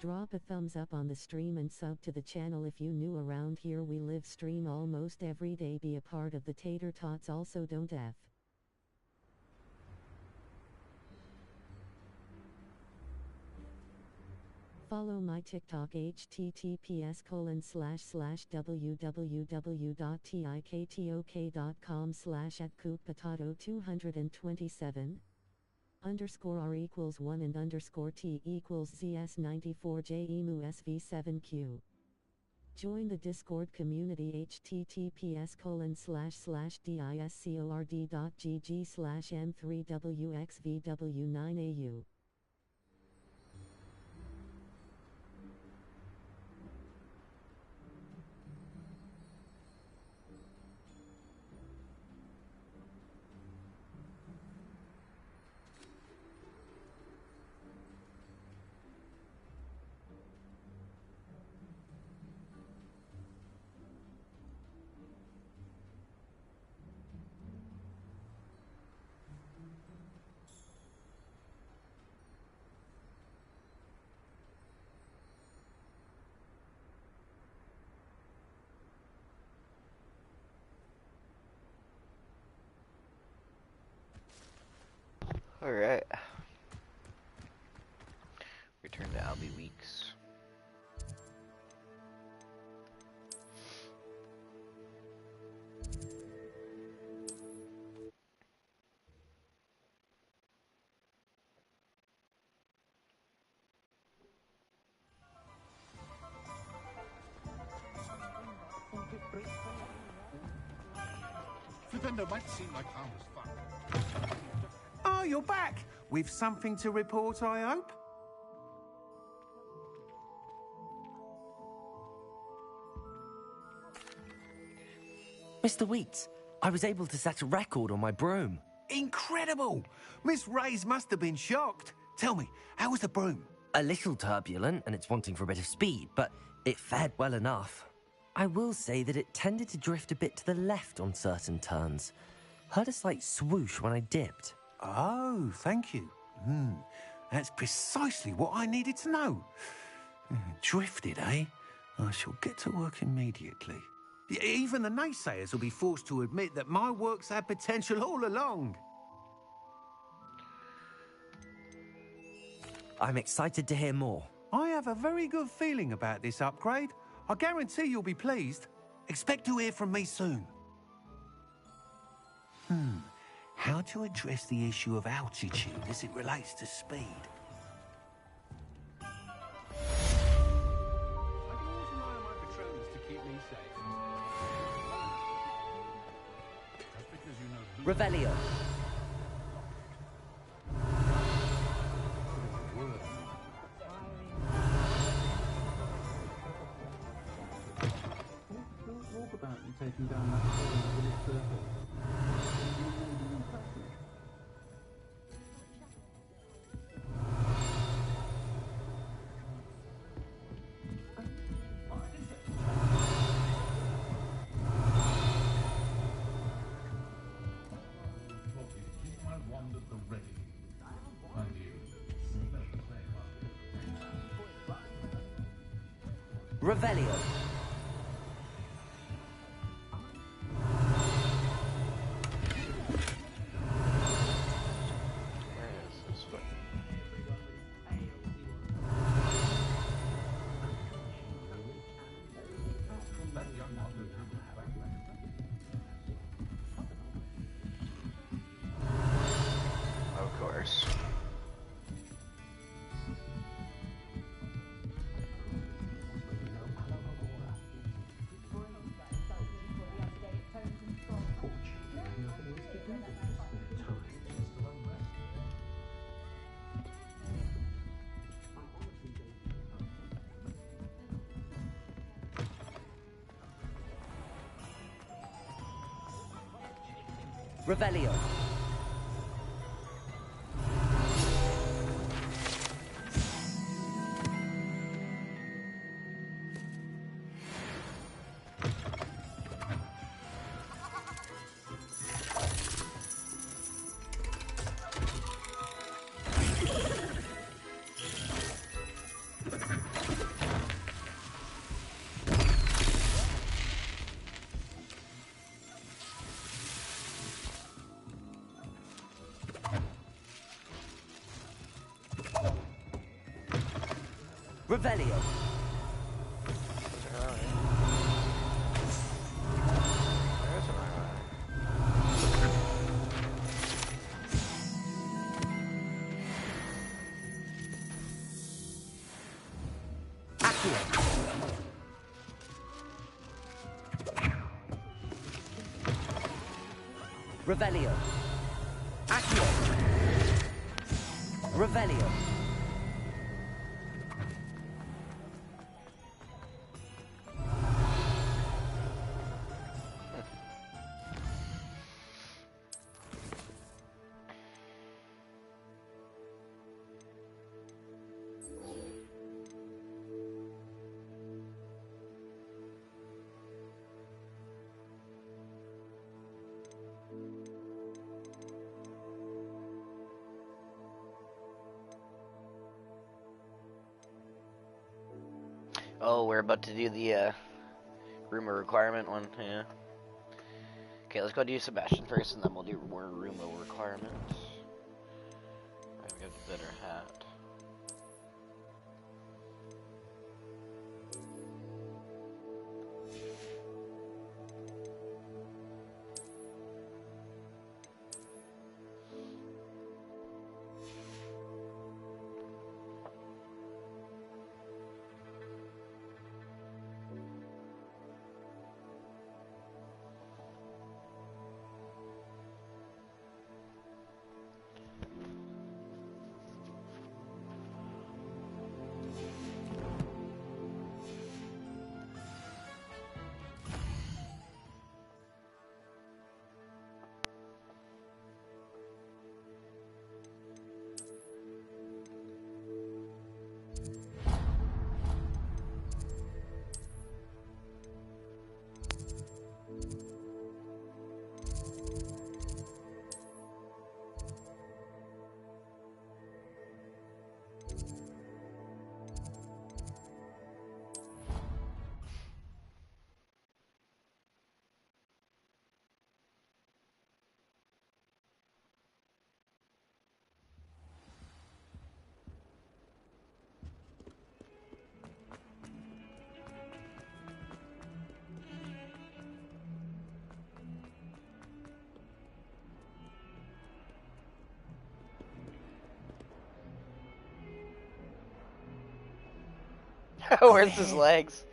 Drop a thumbs up on the stream and sub to the channel if you new around here. We live stream almost every day. Be a part of the Tater Tots. Also don't F. Follow my TikTok https://www.tiktok.com/@cookpotato227 underscore r equals 1 and underscore t equals zs94j emu sv7q. Join the Discord community https://discord.gg/m3wxvw9au. Alright. Return to Albie Weeks. Flippendo might seem like harmless fun. Oh, you're back! With something to report, I hope? Mr. Wheats, I was able to set a record on my broom. Incredible! Miss Reyes must have been shocked. Tell me, how was the broom? A little turbulent, and it's wanting for a bit of speed, but it fared well enough. I will say that it tended to drift a bit to the left on certain turns. Heard a slight swoosh when I dipped. Oh, thank you. That's precisely what I needed to know. Drifted, eh? I shall get to work immediately. Even the naysayers will be forced to admit that my work's had potential all along. I'm excited to hear more. I have a very good feeling about this upgrade. I guarantee you'll be pleased. Expect to hear from me soon. How to address the issue of altitude as it relates to speed. I can always rely on my patrons to keep me safe. That's because you know who Revelio. Walk about you taking down that village circle. Revelio. Of course. Revelio. Revelio. Revelio. Accio. Revelio. Oh, we're about to do the rumor requirement one, yeah. Okay, let's go do Sebastian first, and then we'll do more rumor requirements. I've got a better hat. Where's his legs?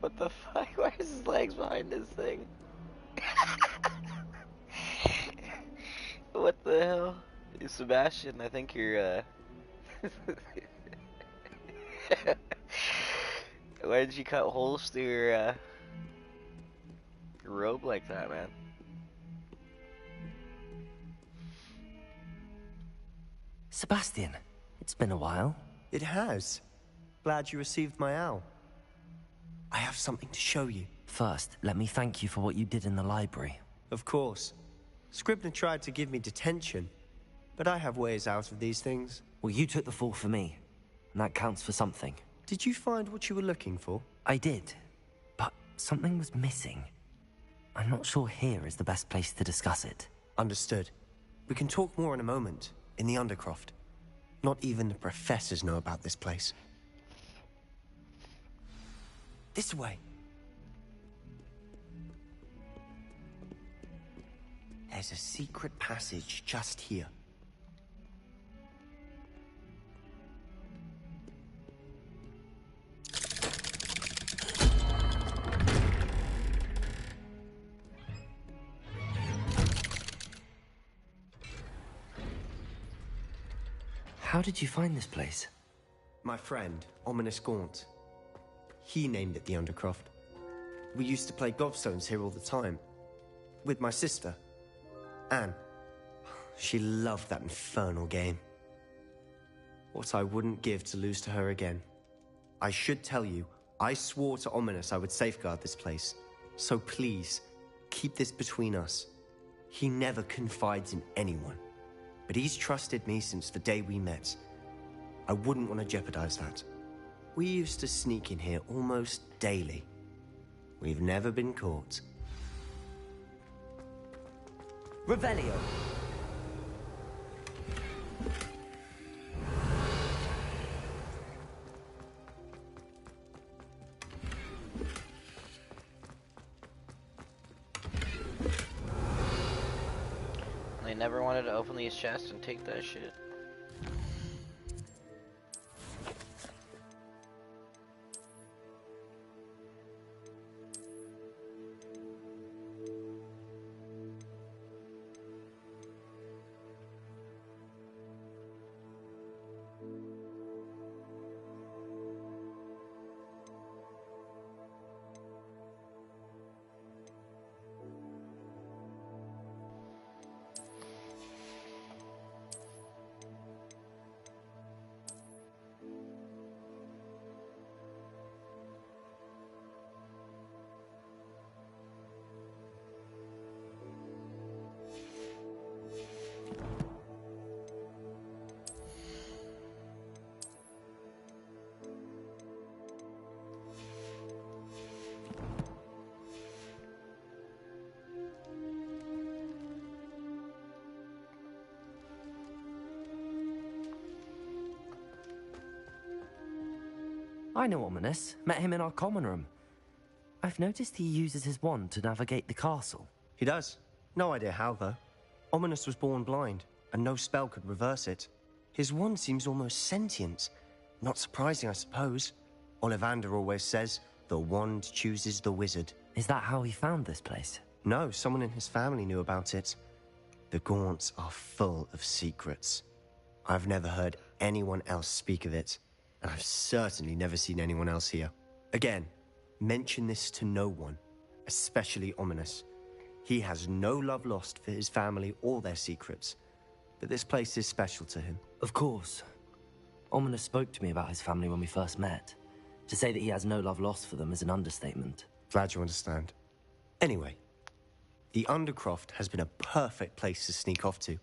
What the fuck? Where's his legs behind this thing? What the hell? Sebastian, I think you're, Why did you cut holes through your robe like that, man? Sebastian, it's been a while. It has. Glad you received my owl. I have something to show you. First, let me thank you for what you did in the library. Of course. Scribner tried to give me detention, but I have ways out of these things. Well, you took the fall for me, and that counts for something. Did you find what you were looking for? I did, but something was missing. I'm not sure here is the best place to discuss it. Understood. We can talk more in a moment, in the Undercroft. Not even the professors know about this place. This way. There's a secret passage just here. How did you find this place? My friend, Ominous Gaunt. He named it the Undercroft. We used to play gobstones here all the time. With my sister, Anne. She loved that infernal game. What I wouldn't give to lose to her again. I should tell you, I swore to Ominous I would safeguard this place. So please, keep this between us. He never confides in anyone. But he's trusted me since the day we met. I wouldn't want to jeopardize that. We used to sneak in here almost daily. We've never been caught. Revelio. never wanted to open these chests and take that shit. I know Ominous. Met him in our common room. I've noticed he uses his wand to navigate the castle. He does. No idea how, though. Ominous was born blind, and no spell could reverse it. His wand seems almost sentient. Not surprising, I suppose. Ollivander always says, the wand chooses the wizard. Is that how he found this place? No, someone in his family knew about it. The Gaunts are full of secrets. I've never heard anyone else speak of it, and I've certainly never seen anyone else here. Again, mention this to no one, especially Ominous. He has no love lost for his family or their secrets, but this place is special to him. Of course. Ominous spoke to me about his family when we first met. To say that he has no love lost for them is an understatement. Glad you understand. Anyway, the Undercroft has been a perfect place to sneak off to,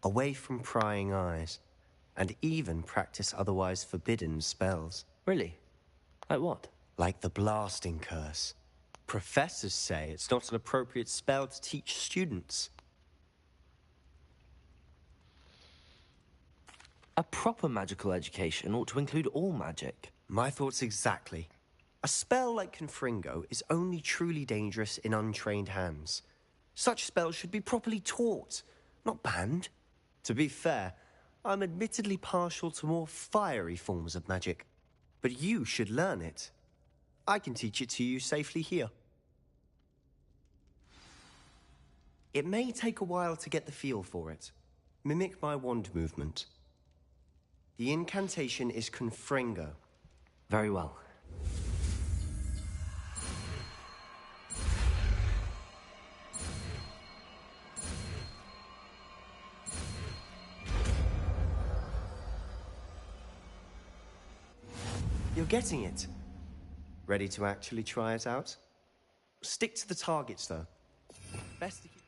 away from prying eyes, and even practice otherwise forbidden spells. Really? Like what? Like the blasting curse. Professors say it's not an appropriate spell to teach students. A proper magical education ought to include all magic. My thoughts exactly. A spell like Confringo is only truly dangerous in untrained hands. Such spells should be properly taught, not banned. To be fair, I'm admittedly partial to more fiery forms of magic, but you should learn it. I can teach it to you safely here. It may take a while to get the feel for it. Mimic my wand movement. The incantation is Confringo. Very well. You're getting it. Ready to actually try it out? Stick to the targets, though. Best to keep...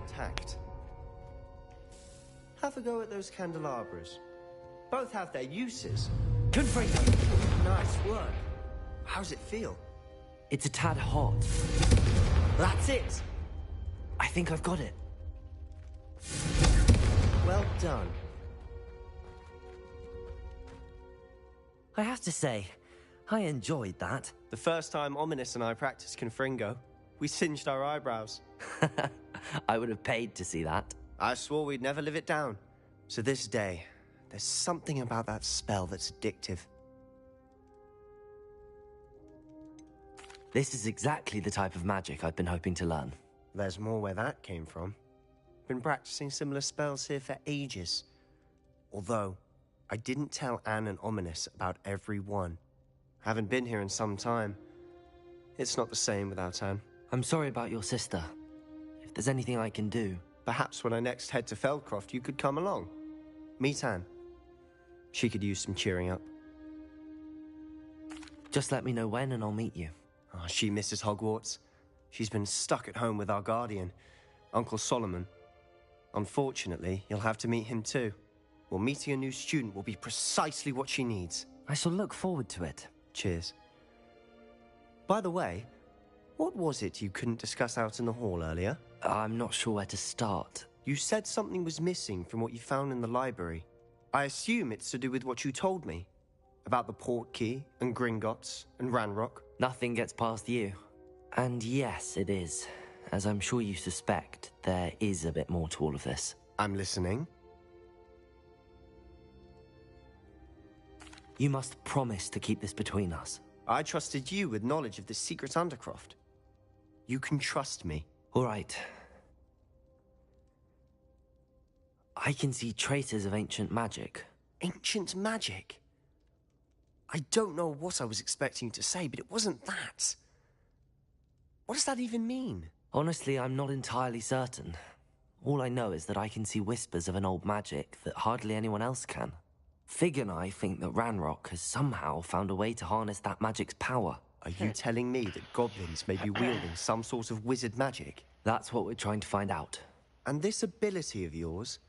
Tact. Have a go at those candelabras. Both have their uses. Confringo! Nice work. How's it feel? It's a tad hot. That's it! I think I've got it. Well done. I have to say, I enjoyed that. The first time Ominous and I practiced Confringo, we singed our eyebrows. I would have paid to see that. I swore we'd never live it down. To this day, there's something about that spell that's addictive. This is exactly the type of magic I've been hoping to learn. There's more where that came from. Been practicing similar spells here for ages. Although, I didn't tell Anne and Ominous about every one. Haven't been here in some time. It's not the same without Anne. I'm sorry about your sister. If there's anything I can do... Perhaps when I next head to Feldcroft, you could come along. Meet Anne. She could use some cheering up. Just let me know when and I'll meet you. Oh, she misses Hogwarts. She's been stuck at home with our guardian, Uncle Solomon. Unfortunately, you'll have to meet him too. Well, meeting a new student will be precisely what she needs. I shall look forward to it. Cheers. By the way, what was it you couldn't discuss out in the hall earlier? I'm not sure where to start. You said something was missing from what you found in the library. I assume it's to do with what you told me About the Portkey and Gringotts and Ranrock? Nothing gets past you. And yes, it is. As I'm sure you suspect, there is a bit more to all of this. I'm listening. You must promise to keep this between us. I trusted you with knowledge of the secret Undercroft. You can trust me. All right. I can see traces of ancient magic. Ancient magic? I don't know what I was expecting you to say, but it wasn't that. What does that even mean? Honestly, I'm not entirely certain. All I know is that I can see whispers of an old magic that hardly anyone else can. Fig and I think that Ranrock has somehow found a way to harness that magic's power. Are you telling me that goblins may be wielding some sort of wizard magic? That's what we're trying to find out. And this ability of yours,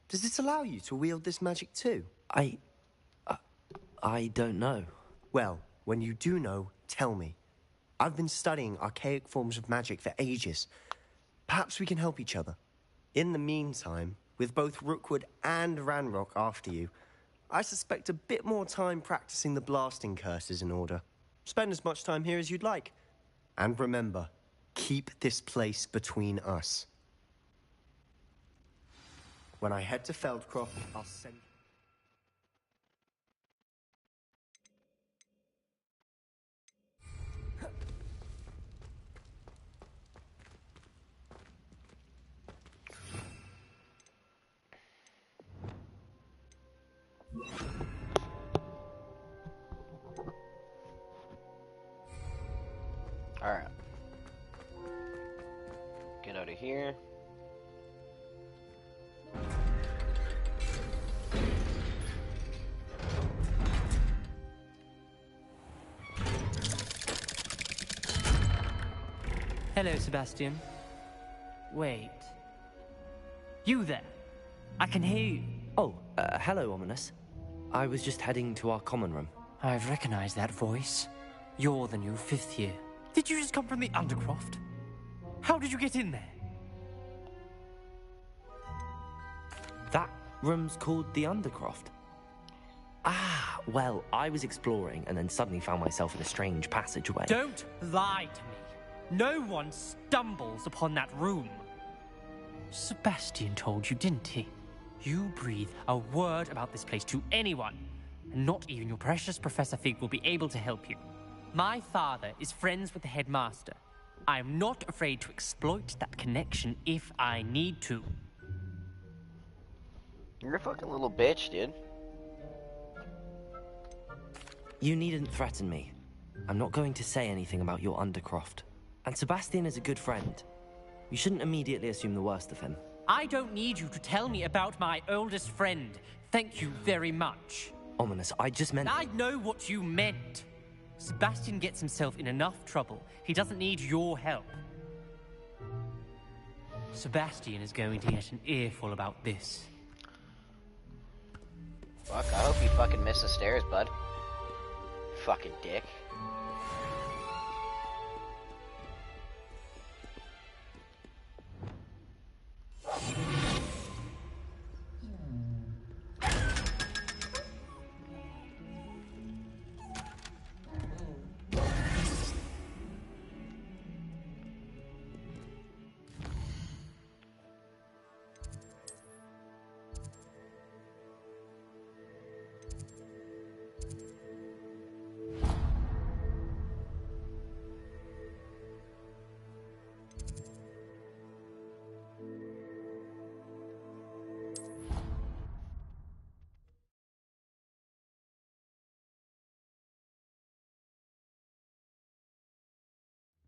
does it allow you to wield this magic too? I don't know. Well, when you do know, tell me. I've been studying archaic forms of magic for ages. Perhaps we can help each other. In the meantime, with both Rookwood and Ranrock after you, I suspect a bit more time practicing the blasting curse is in order. Spend as much time here as you'd like. And remember, keep this place between us. When I head to Feldcroft, I'll send... Alright. Get out of here. Hello, Sebastian. Wait. You there? I can hear you. Oh, hello, Ominous. I was just heading to our common room. I've recognized that voice. You're the new fifth year. Did you just come from the Undercroft? How did you get in there? That room's called the Undercroft. Ah, well, I was exploring and then suddenly found myself in a strange passageway. Don't lie to me. No one stumbles upon that room. Sebastian told you, didn't he? You breathe a word about this place to anyone, and not even your precious Professor Fig will be able to help you. My father is friends with the headmaster. I am not afraid to exploit that connection if I need to. You're a fucking little bitch, dude. You needn't threaten me. I'm not going to say anything about your Undercroft. And Sebastian is a good friend. You shouldn't immediately assume the worst of him. I don't need you to tell me about my oldest friend. Thank you very much. Ominous, I just meant... I know what you meant. Sebastian gets himself in enough trouble. He doesn't need your help. Sebastian is going to get an earful about this. Fuck, I hope you fucking miss the stairs, bud. Fucking dick.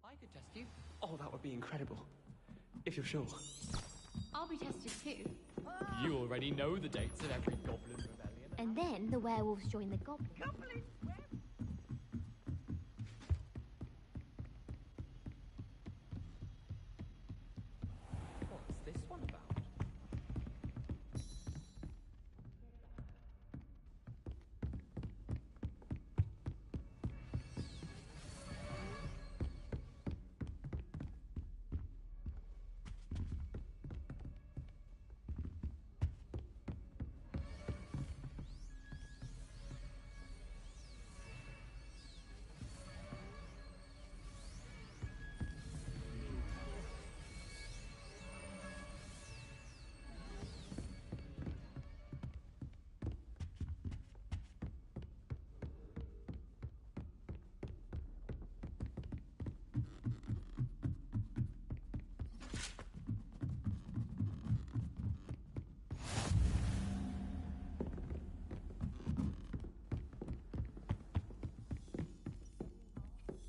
I could test you. Oh, that would be incredible. If you're sure. I'll be tested too. You already know the dates of every goblin rebellion. And then the werewolves join the goblins. What's this one about?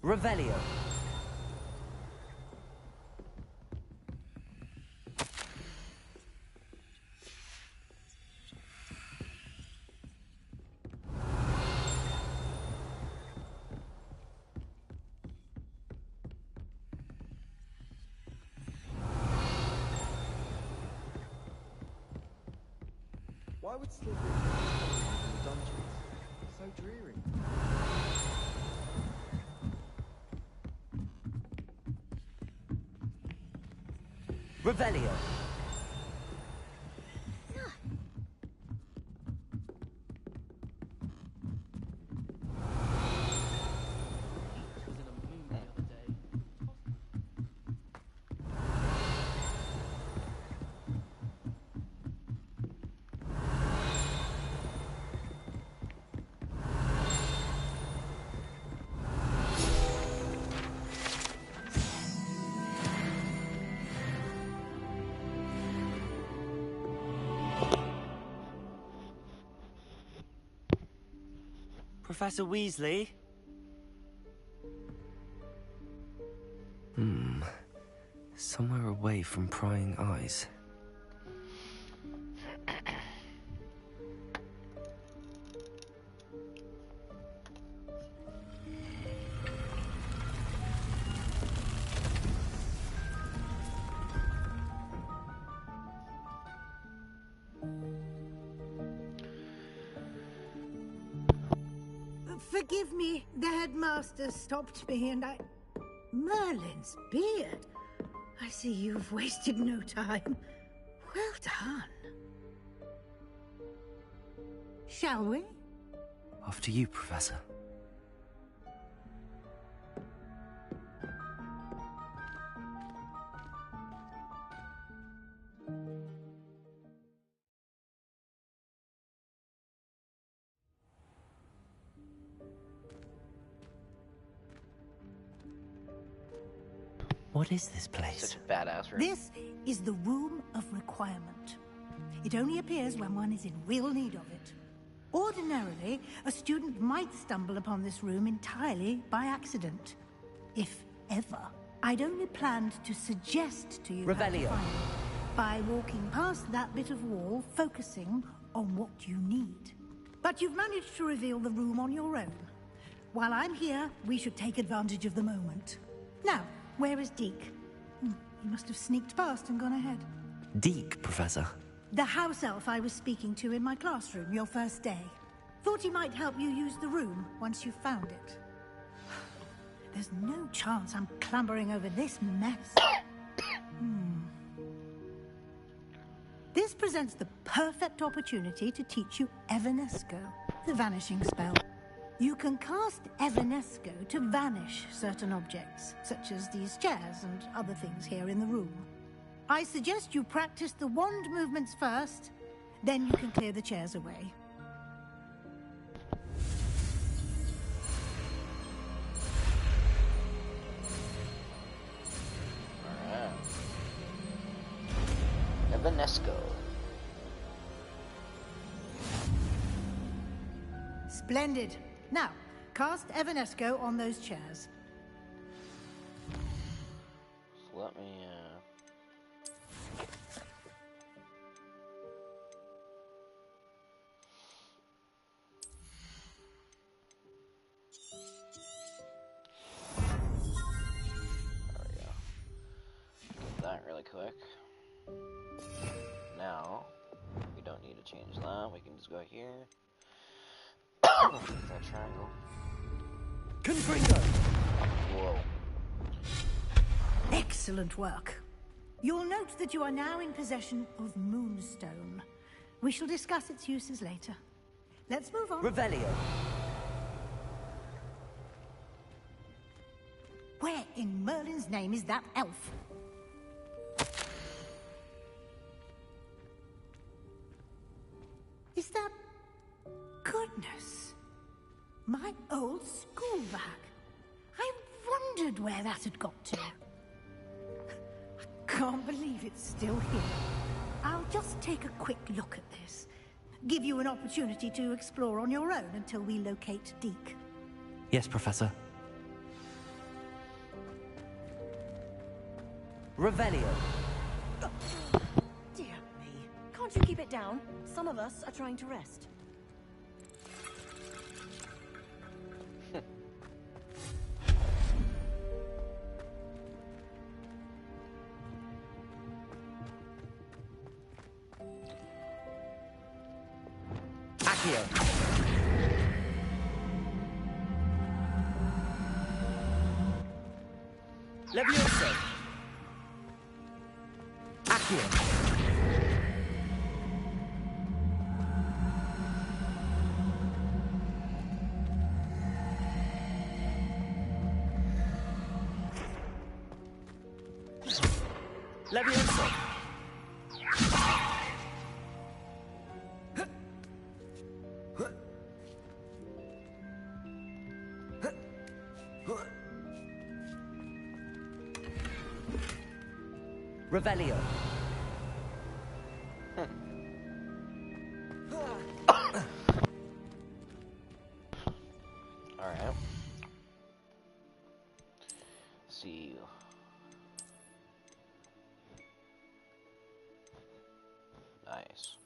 Revelio. Why would Slytherin in the dungeons? So dreary. Revelio. Professor Weasley? Somewhere away from prying eyes. Forgive me, the headmaster stopped me and I... Merlin's beard. I see you've wasted no time. Well done. Shall we? After you, Professor. What is this place? Such a badass room. This is the Room of Requirement. It only appears when one is in real need of it. Ordinarily, a student might stumble upon this room entirely by accident. If ever. I'd only planned to suggest to you how to Revelio. find it by walking past that bit of wall, focusing on what you need. But you've managed to reveal the room on your own. While I'm here, we should take advantage of the moment. Now, where is Deke? He must have sneaked past and gone ahead. Deke, Professor. The house elf I was speaking to in my classroom your first day. Thought he might help you use the room once you found it. There's no chance I'm clambering over this mess. This presents the perfect opportunity to teach you Evanesco, the vanishing spell. You can cast Evanesco to vanish certain objects, such as these chairs and other things here in the room. I suggest you practice the wand movements first, then you can clear the chairs away. Alright. Evanesco. Splendid. Now, cast Evanesco on those chairs. So let me, There we go. Get that really quick. Now, we don't need to change that. We can just go here. That triangle. Confringo! Whoa. Excellent work. You'll note that you are now in possession of Moonstone. We shall discuss its uses later. Let's move on. Revelio. Where in Merlin's name is that elf? Is that... Goodness. My old school bag. I wondered where that had got to. I can't believe it's still here. I'll just take a quick look at this. Give you an opportunity to explore on your own until we locate Deke. Yes, Professor. Revelio. Dear me. Can't you keep it down? Some of us are trying to rest. Accio. Levioso. Accio. Levioso. Revelio. Alright. See you. Nice.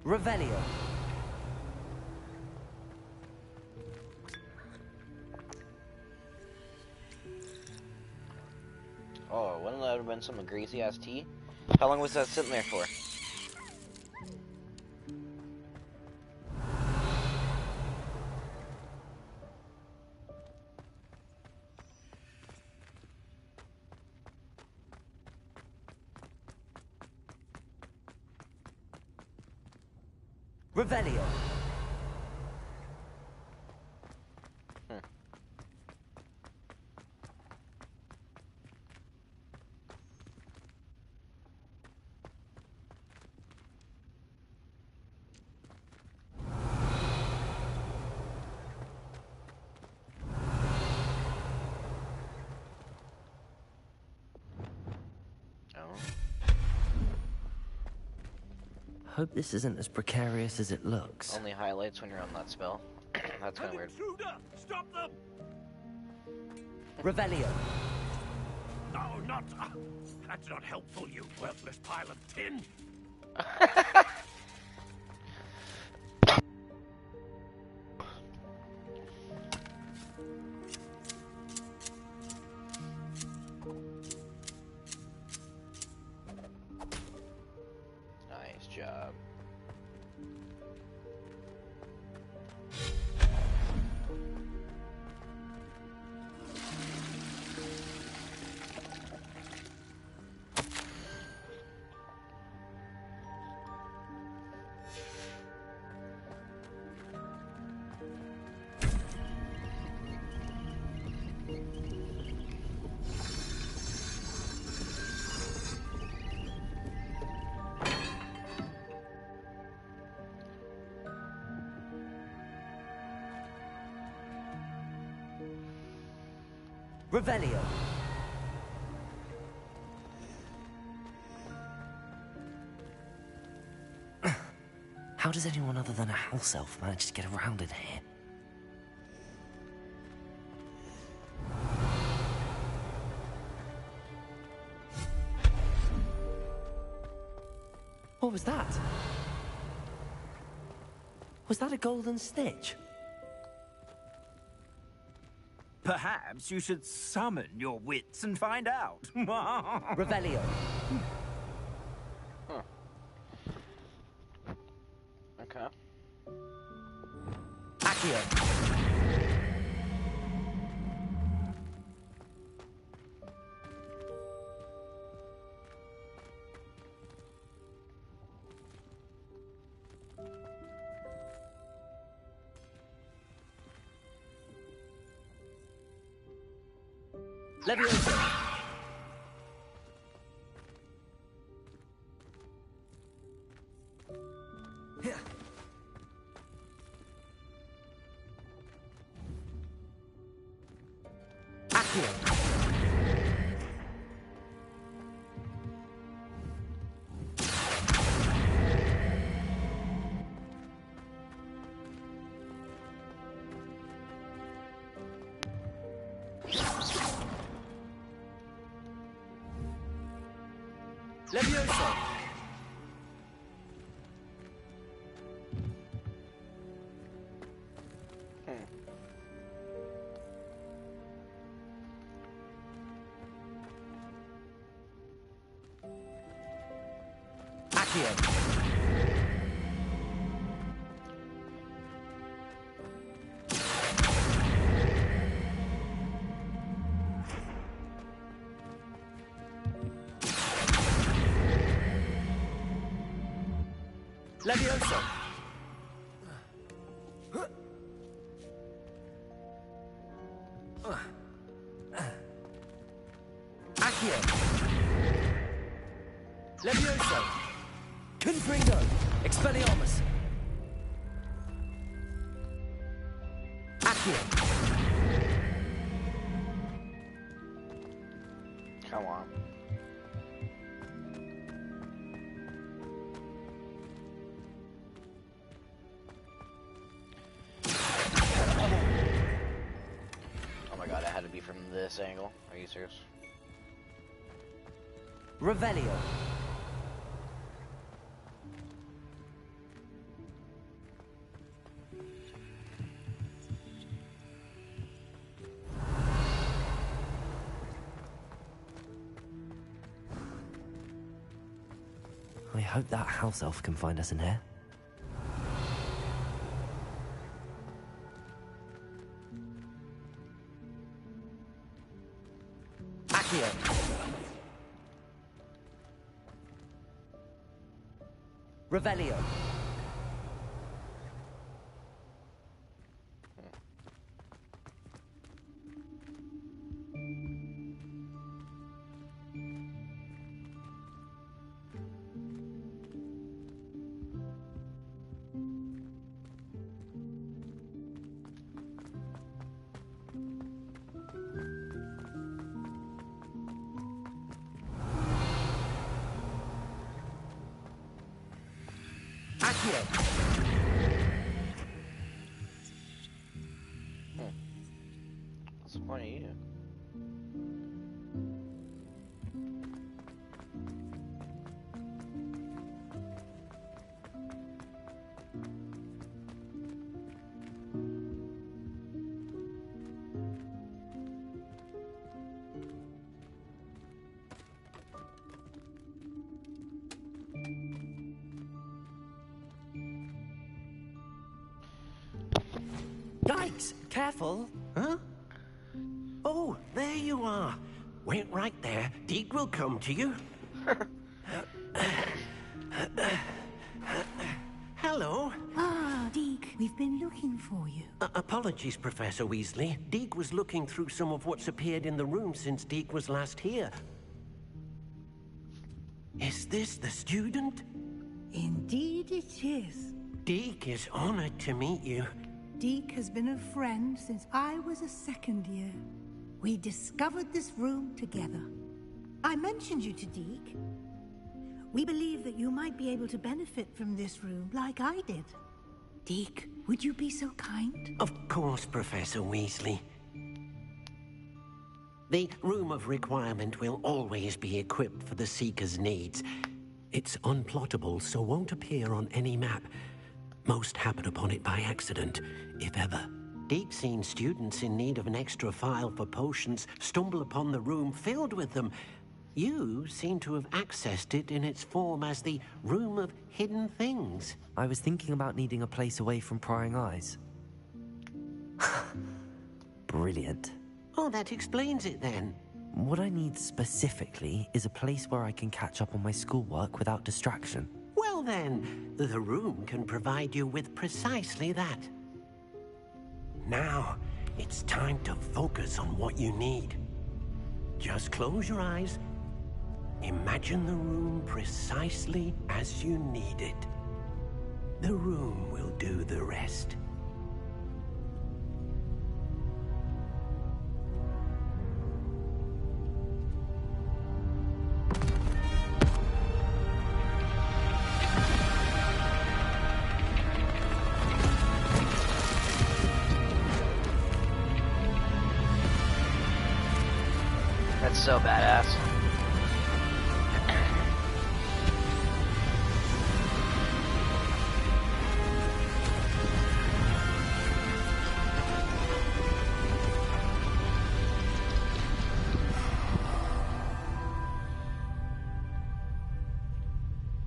Revelio. Oh, wouldn't that have been some greasy ass tea? How long was that sitting there for? Revelio. Hope this isn't as precarious as it looks. Only highlights when you're on that spell. That's kind of weird. Stop them! Revelio. No, not... that's not helpful, you worthless pile of tin. Nice job. Revelio. How does anyone other than a house elf manage to get around in here? What was that? Was that a golden snitch? Perhaps you should summon your wits and find out. Revelio. Huh. Okay. Accio. Levioso. Accio. Levioso! Accio! Levioso! Accio! Levioso! Confringo! Expelliarmus! Accio! Come on. Oh my god, it had to be from this angle. Are you serious? Revelio. I hope that house elf can find us in here. Accio. Revelio. What's the point of you? Yikes! Careful! Huh? Oh, there you are. Wait right there. Deke will come to you. Hello. Ah, Deke, we've been looking for you. Apologies, Professor Weasley. Deke was looking through some of what's appeared in the room since Deke was last here. Is this the student? Indeed it is. Deke is honored to meet you. Deke has been a friend since I was a second year. We discovered this room together. I mentioned you to Deke. We believe that you might be able to benefit from this room like I did. Deke, would you be so kind? Of course, Professor Weasley. The Room of Requirement will always be equipped for the Seeker's needs. It's unplottable, so won't appear on any map. Most happen upon it by accident, if ever. Deep-seen students in need of an extra file for potions stumble upon the room filled with them. You seem to have accessed it in its form as the Room of Hidden Things. I was thinking about needing a place away from prying eyes. Brilliant. Oh, that explains it then. What I need specifically is a place where I can catch up on my schoolwork without distraction. Well then, the room can provide you with precisely that. Now, it's time to focus on what you need. Just close your eyes. Imagine the room precisely as you need it. The room will do the rest. That's so badass.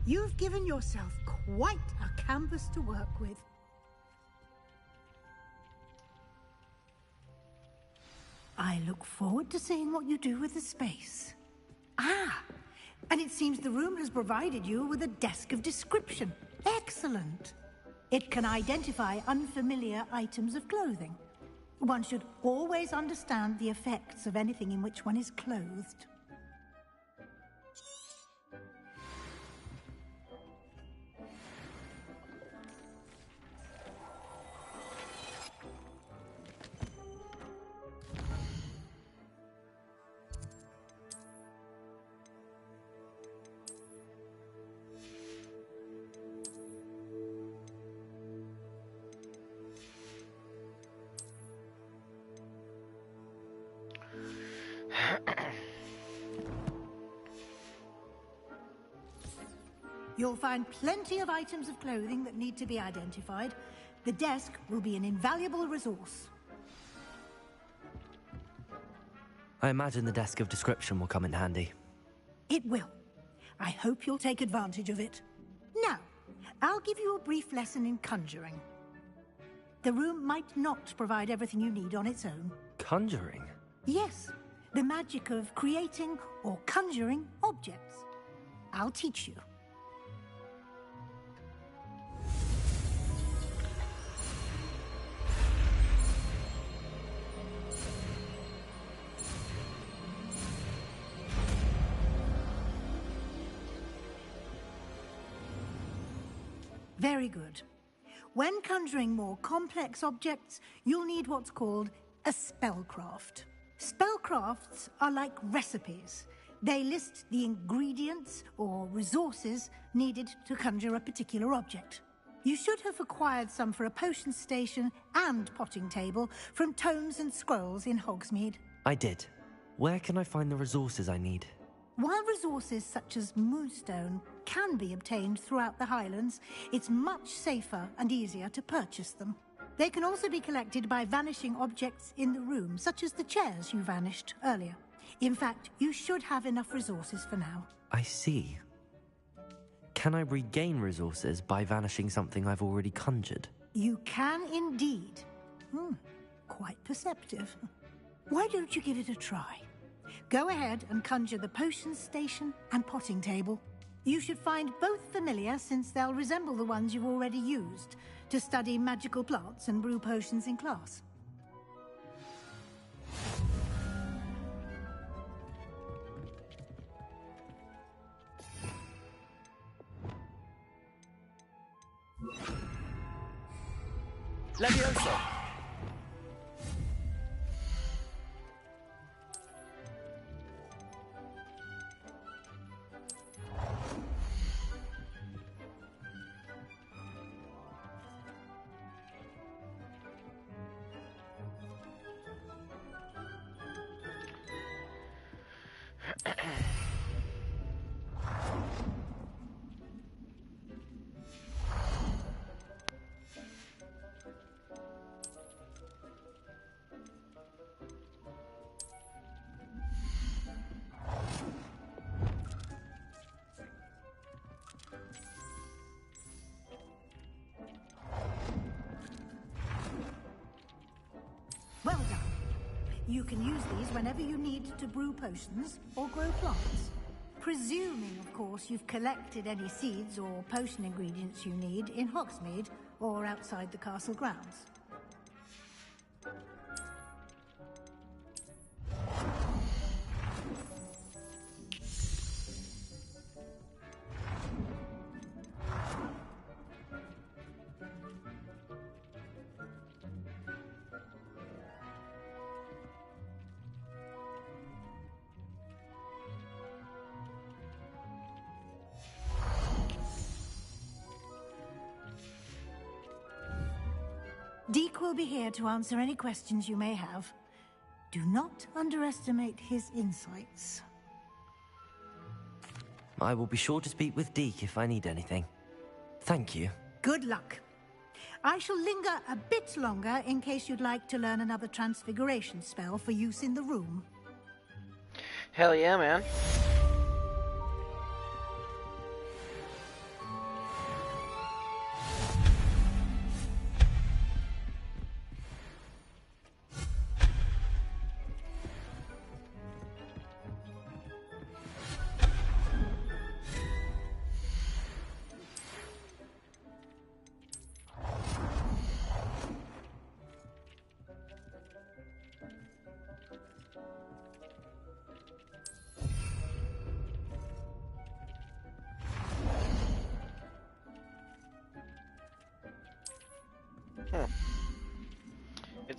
You've given yourself quite a canvas to work with. I look forward to seeing what you do with the space. Ah, and it seems the room has provided you with a desk of description. Excellent. It can identify unfamiliar items of clothing. One should always understand the effects of anything in which one is clothed. You'll find plenty of items of clothing that need to be identified. The desk will be an invaluable resource. I imagine the desk of description will come in handy. It will. I hope you'll take advantage of it. Now, I'll give you a brief lesson in conjuring. The room might not provide everything you need on its own. Conjuring? Yes, the magic of creating or conjuring objects. I'll teach you. Very good. When conjuring more complex objects, you'll need what's called a spellcraft. Spellcrafts are like recipes. They list the ingredients or resources needed to conjure a particular object. You should have acquired some for a potion station and potting table from tomes and scrolls in Hogsmeade. I did. Where can I find the resources I need? While resources such as moonstone can be obtained throughout the Highlands, it's much safer and easier to purchase them. They can also be collected by vanishing objects in the room, such as the chairs you vanished earlier. In fact, you should have enough resources for now. I see. Can I regain resources by vanishing something I've already conjured? You can indeed. Quite perceptive. Why don't you give it a try? Go ahead and conjure the potion station and potting table. You should find both familiar, since they'll resemble the ones you've already used to study magical plants and brew potions in class. Leviosa! Well done. You can use these whenever you need to brew potions or grow plants. Presuming, of course, you've collected any seeds or potion ingredients you need in Hogsmeade or outside the castle grounds. Deke will be here to answer any questions you may have. Do not underestimate his insights. I will be sure to speak with Deke if I need anything. Thank you. Good luck. I shall linger a bit longer in case you'd like to learn another transfiguration spell for use in the room. Hell yeah, man.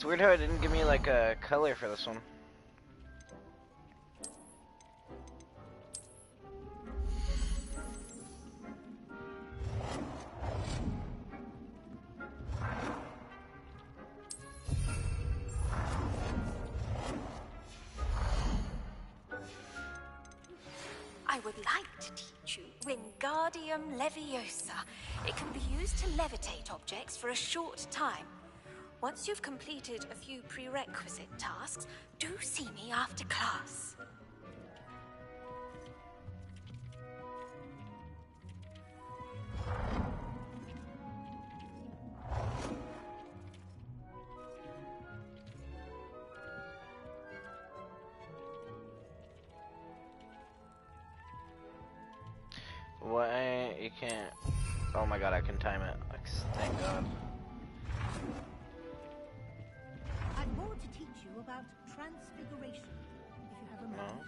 weird how it didn't give me like a color for this one. I would like to teach you Wingardium Leviosa. It can be used to levitate objects for a short time. Once you've completed a few prerequisite tasks, do see me after class. Why you can't? Oh my god, I can time it. Like, thank God. I've more to teach you about transfiguration, if you have a moment.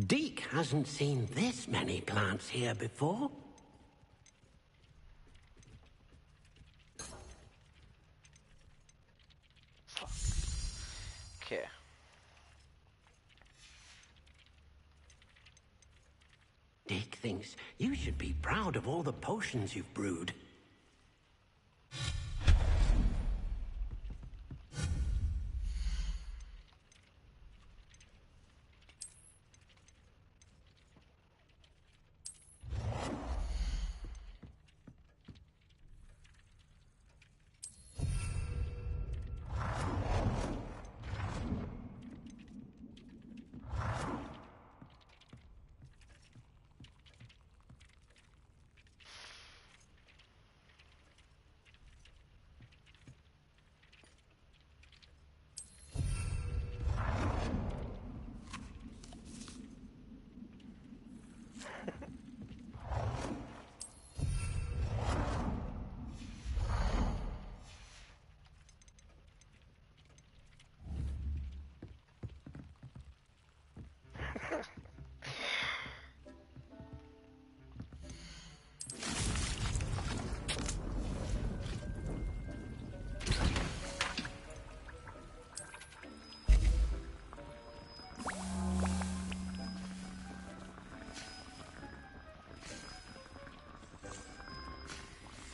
Deke hasn't seen this many plants here before. Okay. Deke thinks you should be proud of all the potions you've brewed.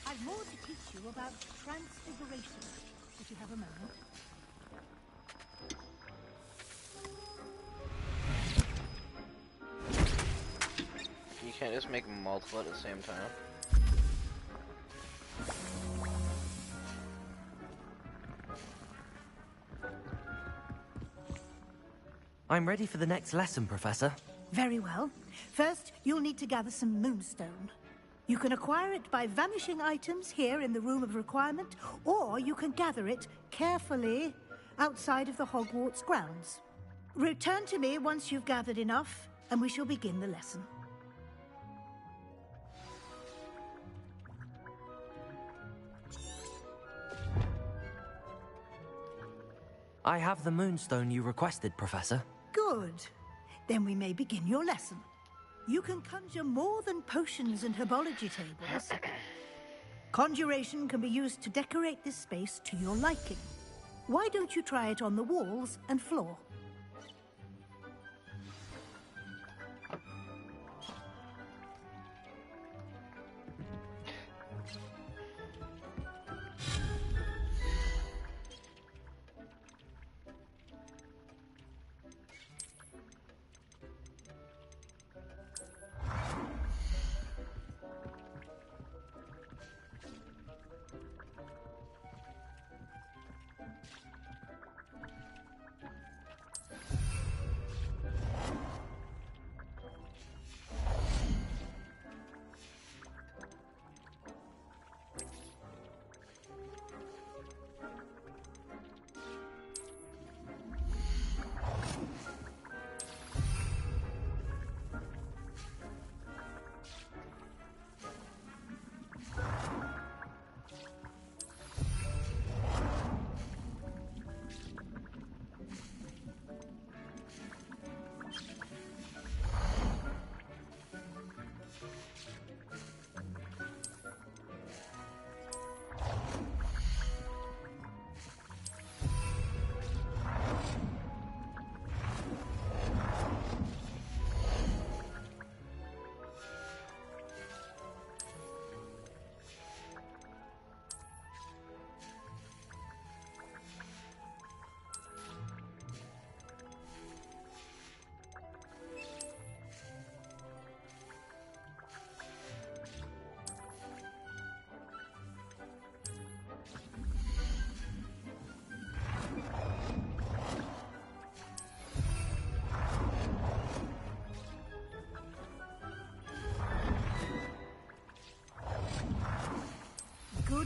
I've more to teach you about transfiguration, if you have a moment. You can't just make multiple at the same time. I'm ready for the next lesson, Professor. Very well. First, you'll need to gather some moonstone. You can acquire it by vanishing items here in the Room of Requirement, or you can gather it carefully outside of the Hogwarts grounds. Return to me once you've gathered enough, and we shall begin the lesson. I have the moonstone you requested, Professor. Good. Then we may begin your lesson. You can conjure more than potions and herbology tables. Conjuration can be used to decorate this space to your liking. Why don't you try it on the walls and floor?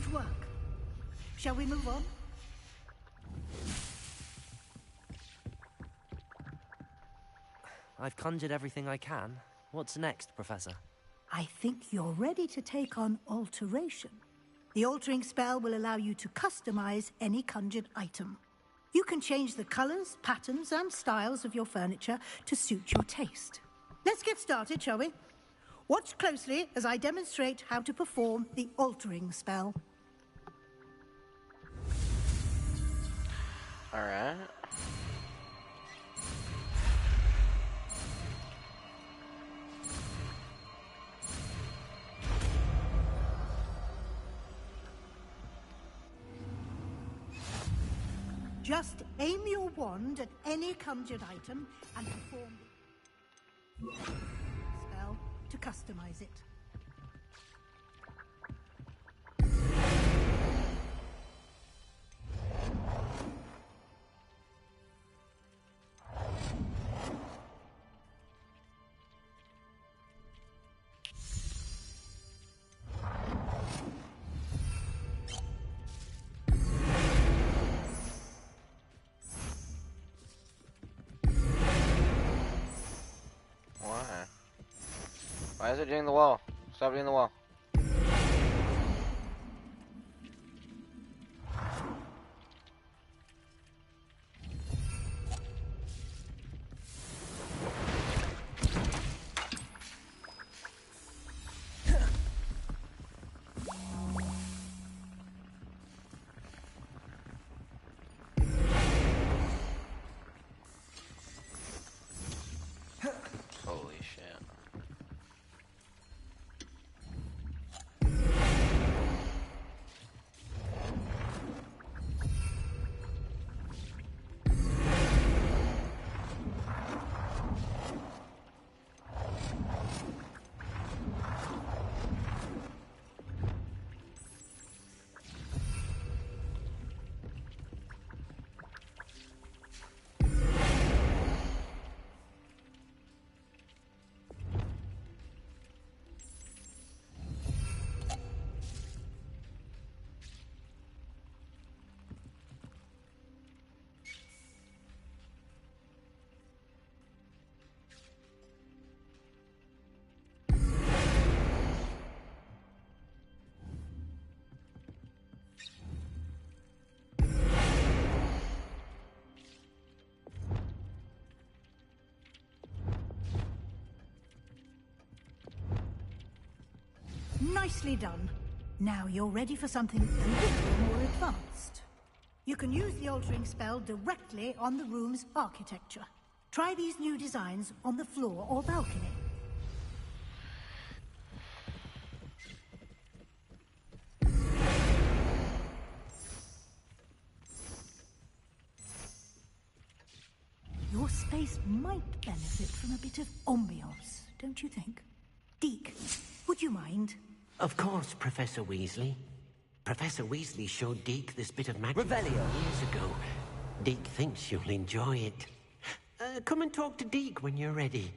Excellent work. Shall we move on? I've conjured everything I can. What's next, Professor? I think you're ready to take on alteration. The altering spell will allow you to customize any conjured item. You can change the colors, patterns, and styles of your furniture to suit your taste. Let's get started, shall we? Watch closely as I demonstrate how to perform the altering spell. All right. Just aim your wand at any conjured item and perform the spell to customize it. Why is it doing the wall? Stop doing the wall. Holy shit. Nicely done. Now you're ready for something a little more advanced. You can use the altering spell directly on the room's architecture. Try these new designs on the floor or balcony. Your space might benefit from a bit of ambiance, don't you think? Deke, would you mind? Of course, Professor Weasley. Professor Weasley showed Deke this bit of magic Revelio. years ago. Deke thinks you'll enjoy it. Come and talk to Deke when you're ready.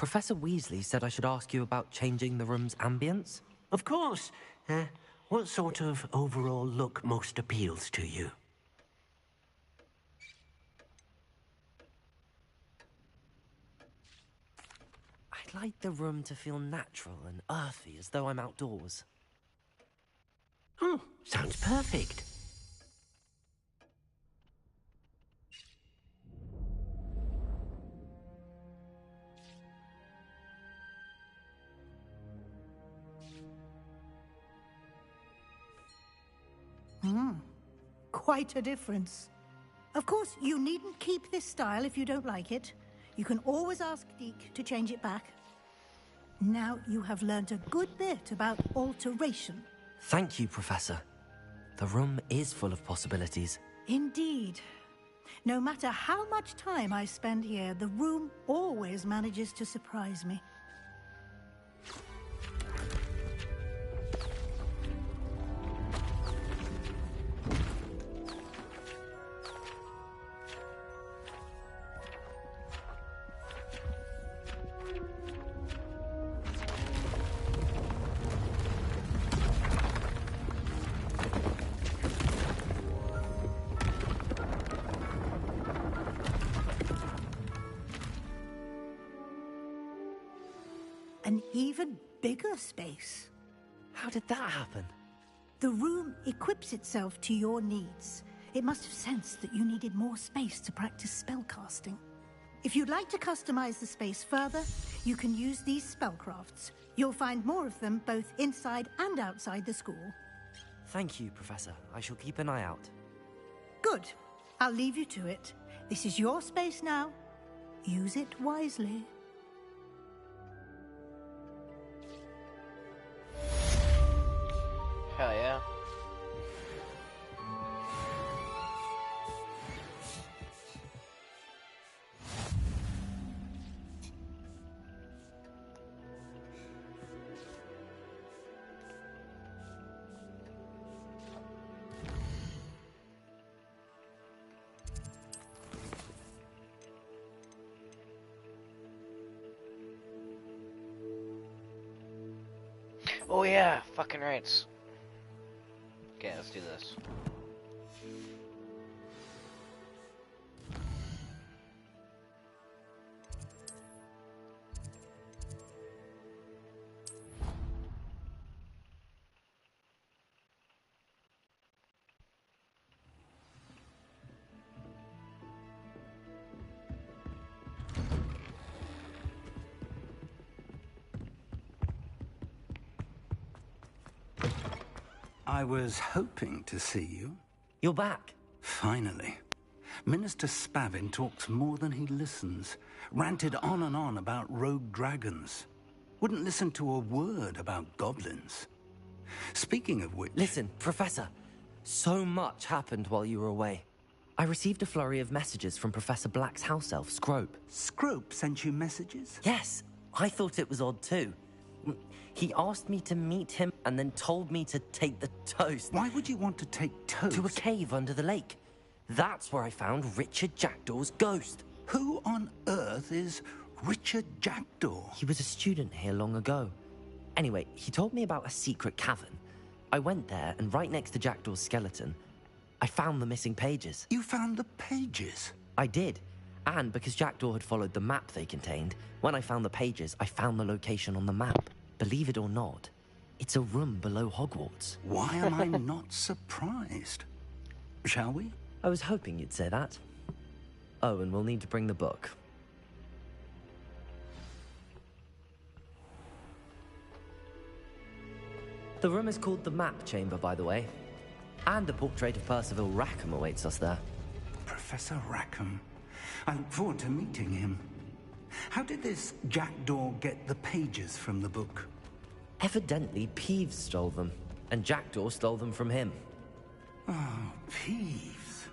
Professor Weasley said I should ask you about changing the room's ambience. Of course. What sort of overall look most appeals to you? I'd like the room to feel natural and earthy, as though I'm outdoors. Oh, sounds perfect. Quite a difference. Of course, you needn't keep this style if you don't like it. You can always ask Deke to change it back. Now you have learned a good bit about alteration. Thank you, Professor. The room is full of possibilities. Indeed. No matter how much time I spend here, the room always manages to surprise me. An even bigger space. How did that happen? The room equips itself to your needs. It must have sensed that you needed more space to practice spellcasting. If you'd like to customize the space further, you can use these spellcrafts. You'll find more of them both inside and outside the school. Thank you, Professor. I shall keep an eye out. Good. I'll leave you to it. This is your space now. Use it wisely. Hell yeah. Oh yeah, fucking rights. Okay, let's do this. I was hoping to see you. You're back. Finally. Minister Spavin talks more than he listens. Ranted on and on about rogue dragons. Wouldn't listen to a word about goblins. Speaking of which... Listen, Professor. So much happened while you were away. I received a flurry of messages from Professor Black's house elf, Scrope. Scrope sent you messages? Yes. I thought it was odd too. He asked me to meet him and then told me to take the toast. Why would you want to take toast? To a cave under the lake. That's where I found Richard Jackdaw's ghost. Who on earth is Richard Jackdaw? He was a student here long ago. Anyway, he told me about a secret cavern. I went there, and right next to Jackdaw's skeleton, I found the missing pages. You found the pages? I did. And because Jackdaw had followed the map they contained, when I found the pages, I found the location on the map. Believe it or not, it's a room below Hogwarts. Why am I not surprised? Shall we? I was hoping you'd say that. Oh, and we'll need to bring the book. The room is called the Map Chamber, by the way. And a portrait of Percival Rackham awaits us there. Professor Rackham. I look forward to meeting him. How did this Jackdaw get the pages from the book? Evidently, Peeves stole them, and Jackdaw stole them from him. Oh, Peeves.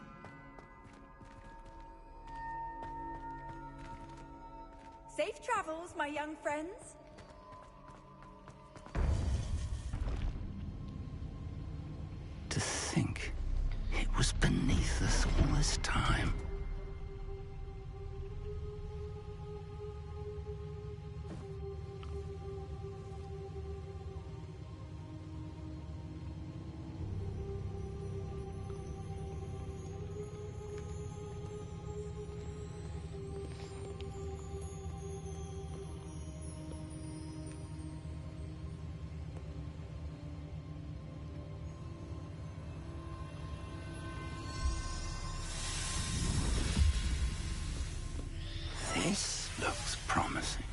Safe travels, my young friends. To think it was beneath us all this time. looks promising.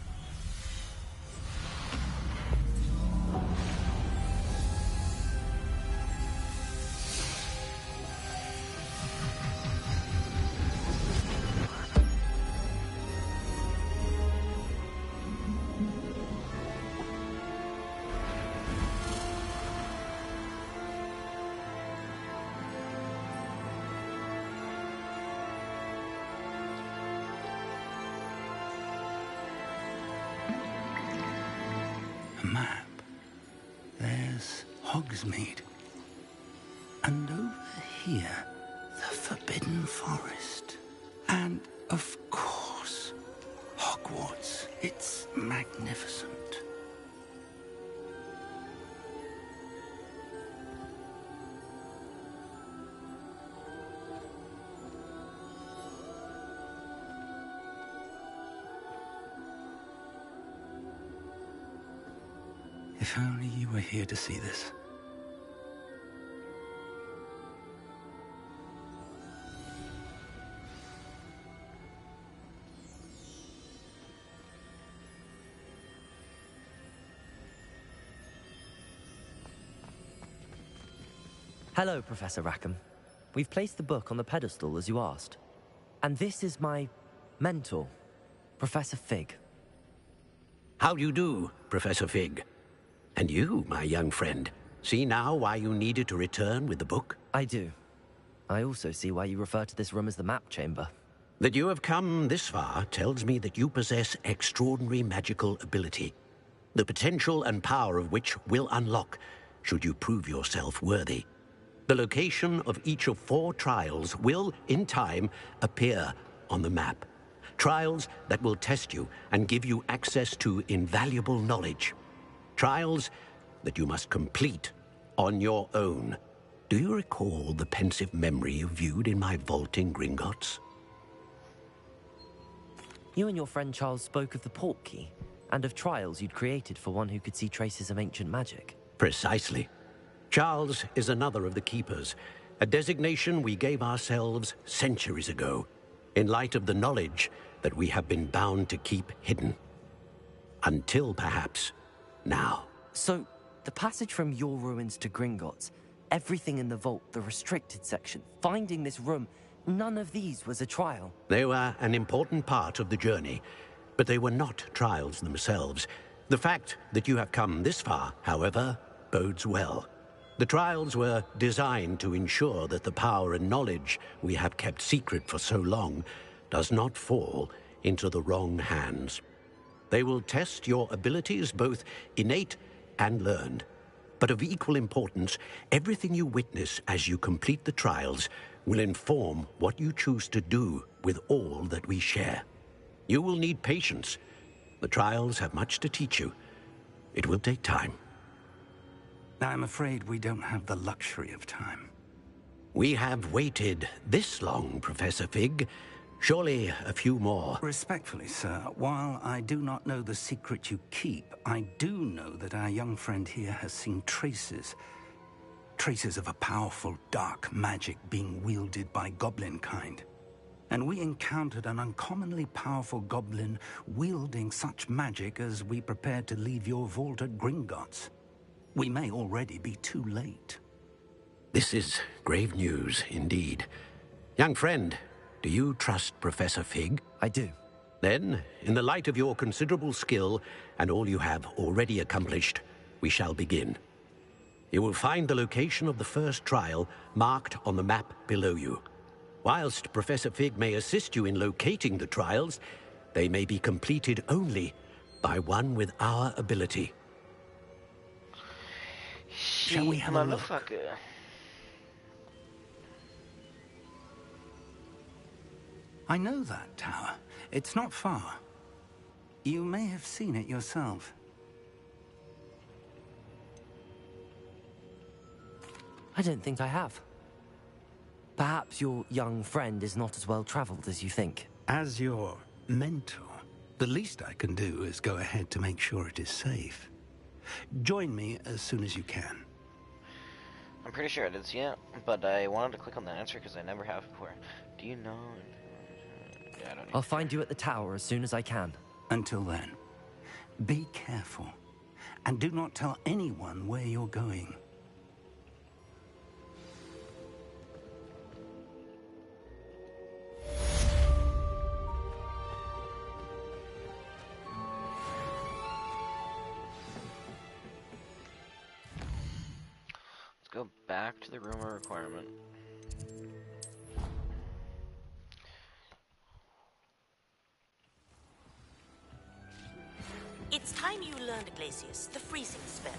A map. There's Hogsmeade. And over here, the Forbidden Forest. And, of course, Hogwarts. It's magnificent. If only you were here to see this. Hello, Professor Rackham. We've placed the book on the pedestal as you asked. And this is my mentor, Professor Fig. How do you do, Professor Fig? And you, my young friend, see now why you needed to return with the book? I do. I also see why you refer to this room as the map chamber. That you have come this far tells me that you possess extraordinary magical ability, the potential and power of which will unlock should you prove yourself worthy. The location of each of 4 trials will, in time, appear on the map. Trials that will test you and give you access to invaluable knowledge. Trials that you must complete on your own. Do you recall the pensive memory you viewed in my vault in Gringotts? You and your friend Charles spoke of the portkey, and of trials you'd created for one who could see traces of ancient magic. Precisely. Charles is another of the Keepers, a designation we gave ourselves centuries ago, in light of the knowledge that we have been bound to keep hidden. Until, perhaps, now. So, the passage from your ruins to Gringotts, everything in the vault, the restricted section, finding this room, none of these was a trial. They were an important part of the journey, but they were not trials themselves. The fact that you have come this far, however, bodes well. The trials were designed to ensure that the power and knowledge we have kept secret for so long does not fall into the wrong hands. They will test your abilities, both innate and learned. But of equal importance, everything you witness as you complete the trials will inform what you choose to do with all that we share. You will need patience. The trials have much to teach you. It will take time. I'm afraid we don't have the luxury of time. We have waited this long, Professor Fig. Surely a few more. Respectfully, sir, while I do not know the secret you keep, I do know that our young friend here has seen traces of a powerful dark magic being wielded by goblin kind. And we encountered an uncommonly powerful goblin wielding such magic as we prepared to leave your vault at Gringotts. We may already be too late. This is grave news, indeed. Young friend, do you trust Professor Fig? I do. Then, in the light of your considerable skill and all you have already accomplished, we shall begin. You will find the location of the first trial marked on the map below you. Whilst Professor Fig may assist you in locating the trials, they may be completed only by one with our ability. Shall we have a look? I know that tower. It's not far. You may have seen it yourself. I don't think I have. Perhaps your young friend is not as well traveled as you think. As your mentor, the least I can do is go ahead to make sure it is safe. Join me as soon as you can. I'm pretty sure I did see it, but I wanted to click on the answer because I never have before. Do you know? Yeah, I don't need I'll find you at the tower as soon as I can. Until then, be careful. And do not tell anyone where you're going. Let's go back to the rumor requirement. It's time you learned, Glacius, the freezing spell.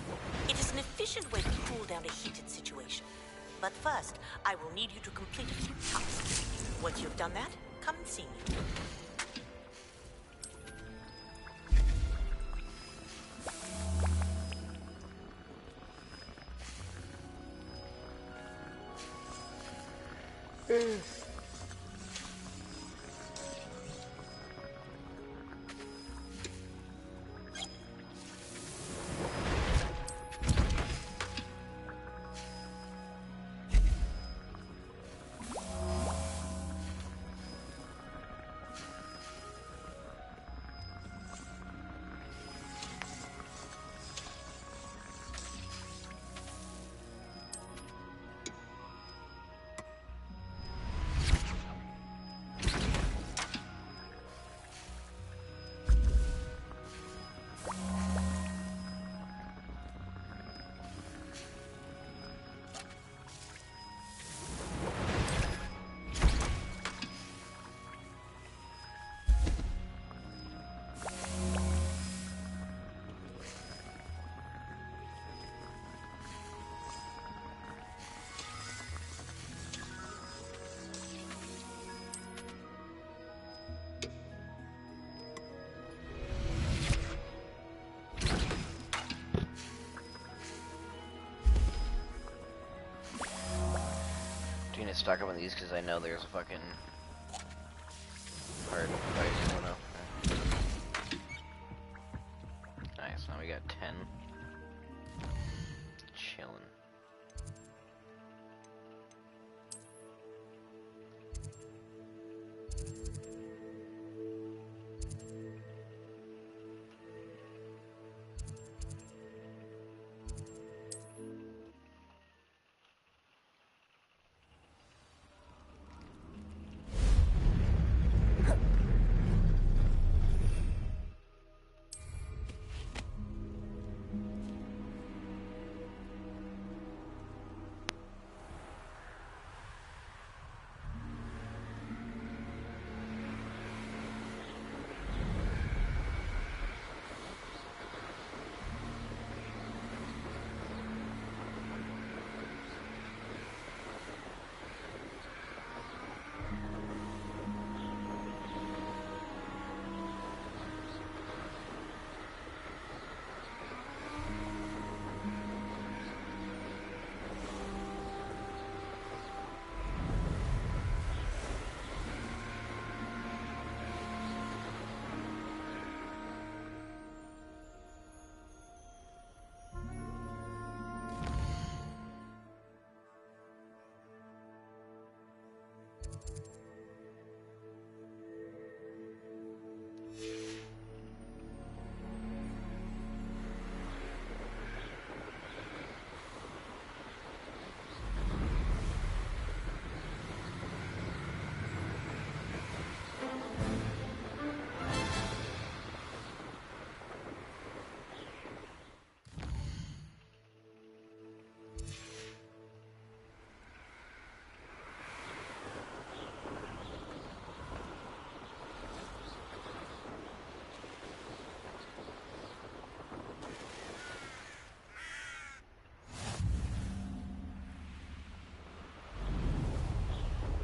It is an efficient way to cool down a heated situation. But first, I will need you to complete a few tasks. Once you've done that, come and see me. Do you need to stock up on these because I know there's a fucking hard fight going on. Nice, now we got 10. Chillin'.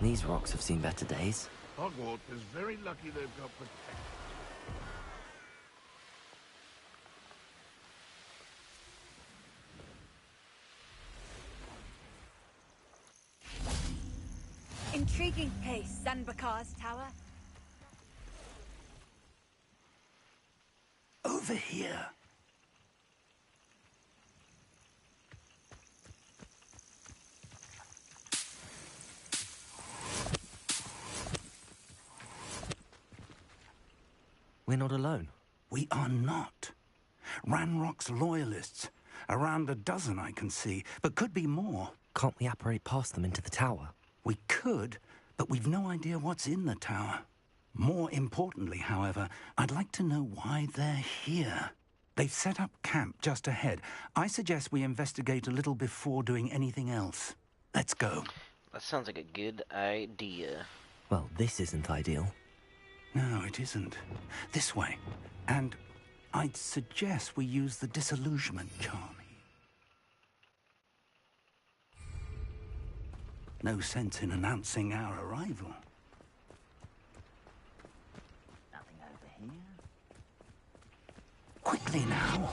These rocks have seen better days. Hogwarts is very lucky they've got protection. Intriguing place, Zanbakar's tower. Over here. we're not alone. We are not. Ranrock's loyalists. Around a dozen I can see, but could be more. Can't we apparate past them into the tower? We could, but we've no idea what's in the tower. More importantly, however, I'd like to know why they're here. They've set up camp just ahead. I suggest we investigate a little before doing anything else. Let's go. That sounds like a good idea. Well, this isn't ideal. No, it isn't. This way. And I'd suggest we use the disillusionment charm. No sense in announcing our arrival. Nothing over here. Quickly now.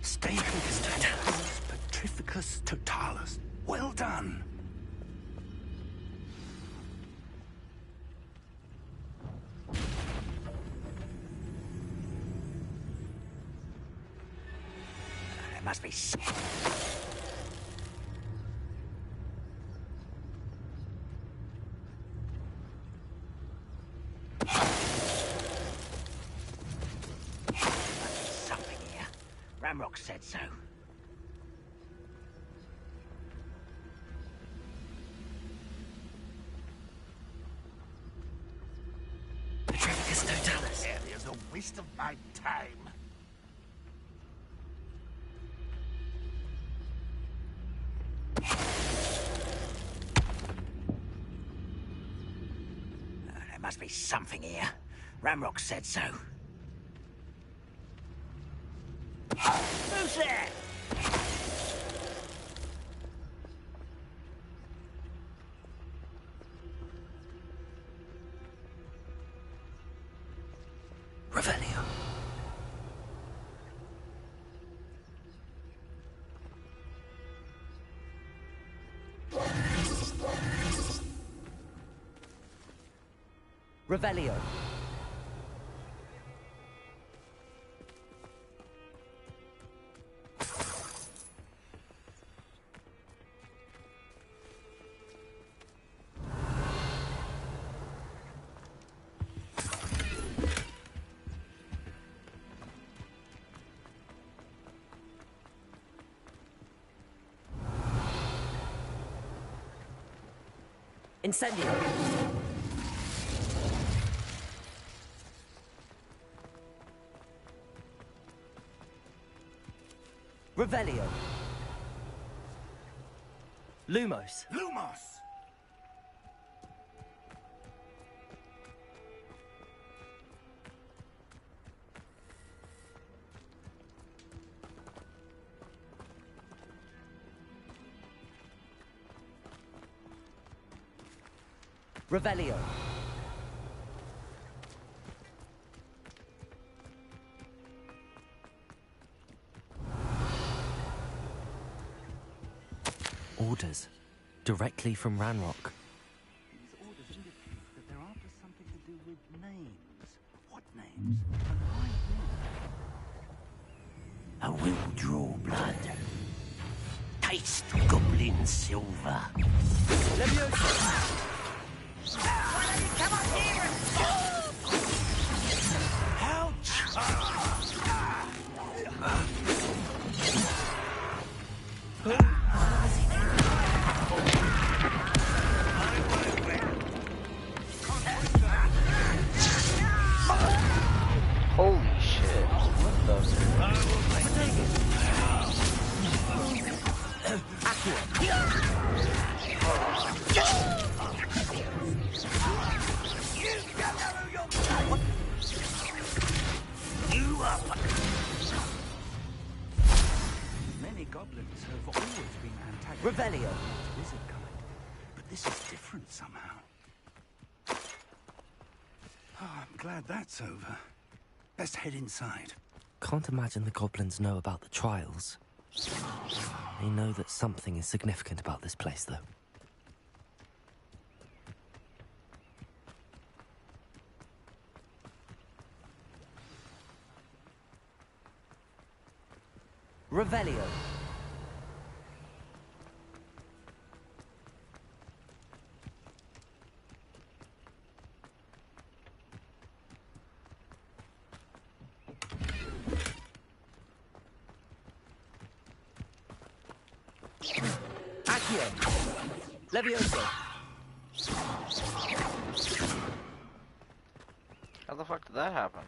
Staphylos totalis, Petrificus totalis. Well done. There must be something here. Ramrock said so. Petrificus totalis. Area's a waste of my time. There must be something here. Ramrock said so. Who's there? Revelio. Revelio. Incendio. Revelio. Lumos. Lumos! Revelio. Orders. Directly from Ranrock. These orders indicate that they're after something to do with names. What names? I will draw blood. Taste goblin silver. Come on here and Holy shit. What Many goblins have always been antagonistic. Revelio. Lizard kind. But this is different somehow. Oh, I'm glad that's over. Best head inside. Can't imagine the goblins know about the trials. They know that something is significant about this place, though. Revelio. Accio! Levioso! How the fuck did that happen?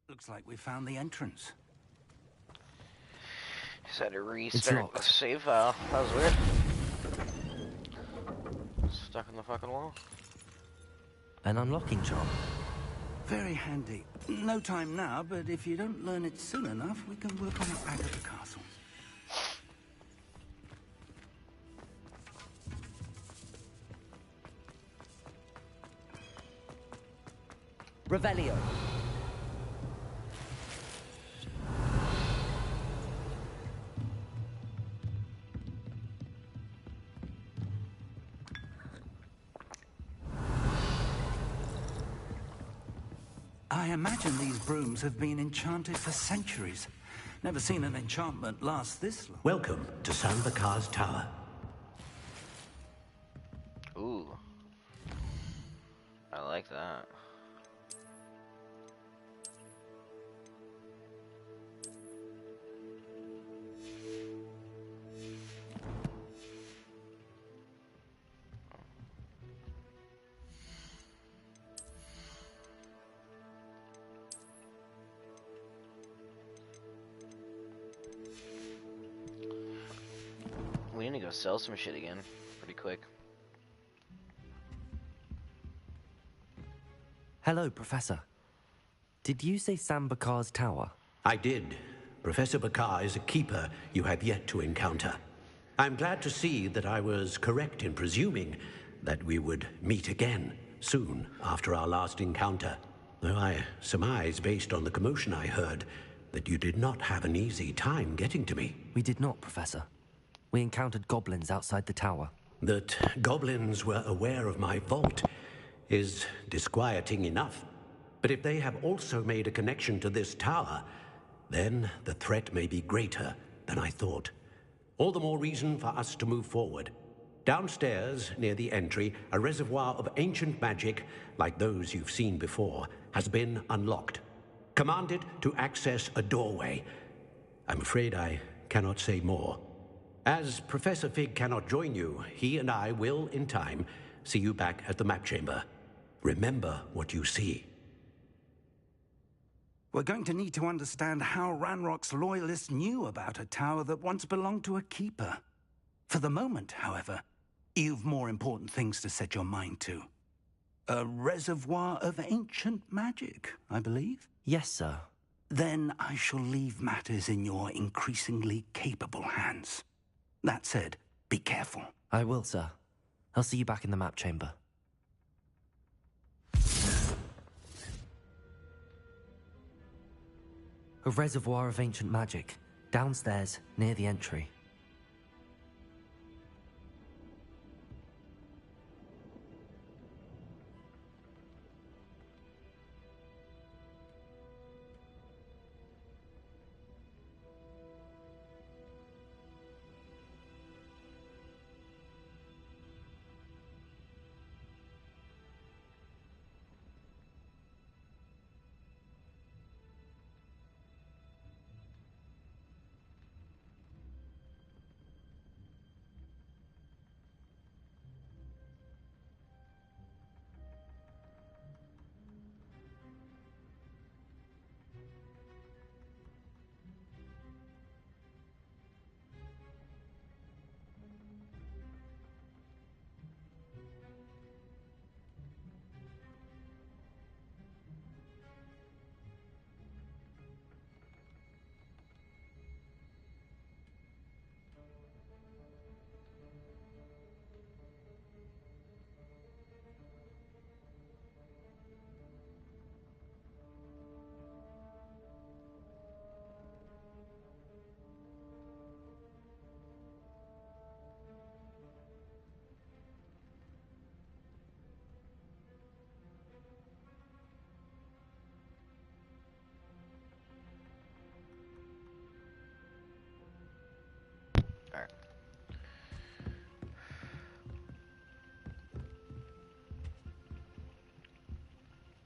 Looks like we found the entrance. Just had to restart the save file. That was weird. Stuck in the fucking wall. An unlocking charm. Very handy. No time now, but if you don't learn it soon enough, we can work on it back at the castle. Revelio. I imagine these brooms have been enchanted for centuries. Never seen an enchantment last this long. Welcome to San Bakar's Tower. Ooh. I like that. We need to go sell some shit again pretty quick. Hello, Professor. Did you say San Bakar's Tower? I did. Professor Bakar is a keeper you have yet to encounter. I'm glad to see that I was correct in presuming that we would meet again soon after our last encounter. Though I surmise, based on the commotion I heard, that you did not have an easy time getting to me. We did not, Professor. We encountered goblins outside the tower. That goblins were aware of my vault is disquieting enough. But if they have also made a connection to this tower, then the threat may be greater than I thought. All the more reason for us to move forward. Downstairs, near the entry, a reservoir of ancient magic, like those you've seen before, has been unlocked. Commanded to access a doorway. I'm afraid I cannot say more. As Professor Fig cannot join you, he and I will, in time, see you back at the map chamber. Remember what you see. We're going to need to understand how Ranrock's loyalists knew about a tower that once belonged to a keeper. For the moment, however, you've more important things to set your mind to. A reservoir of ancient magic, I believe? Yes, sir. Then I shall leave matters in your increasingly capable hands. That said, be careful. I will, sir. I'll see you back in the map chamber. A reservoir of ancient magic, downstairs, near the entry.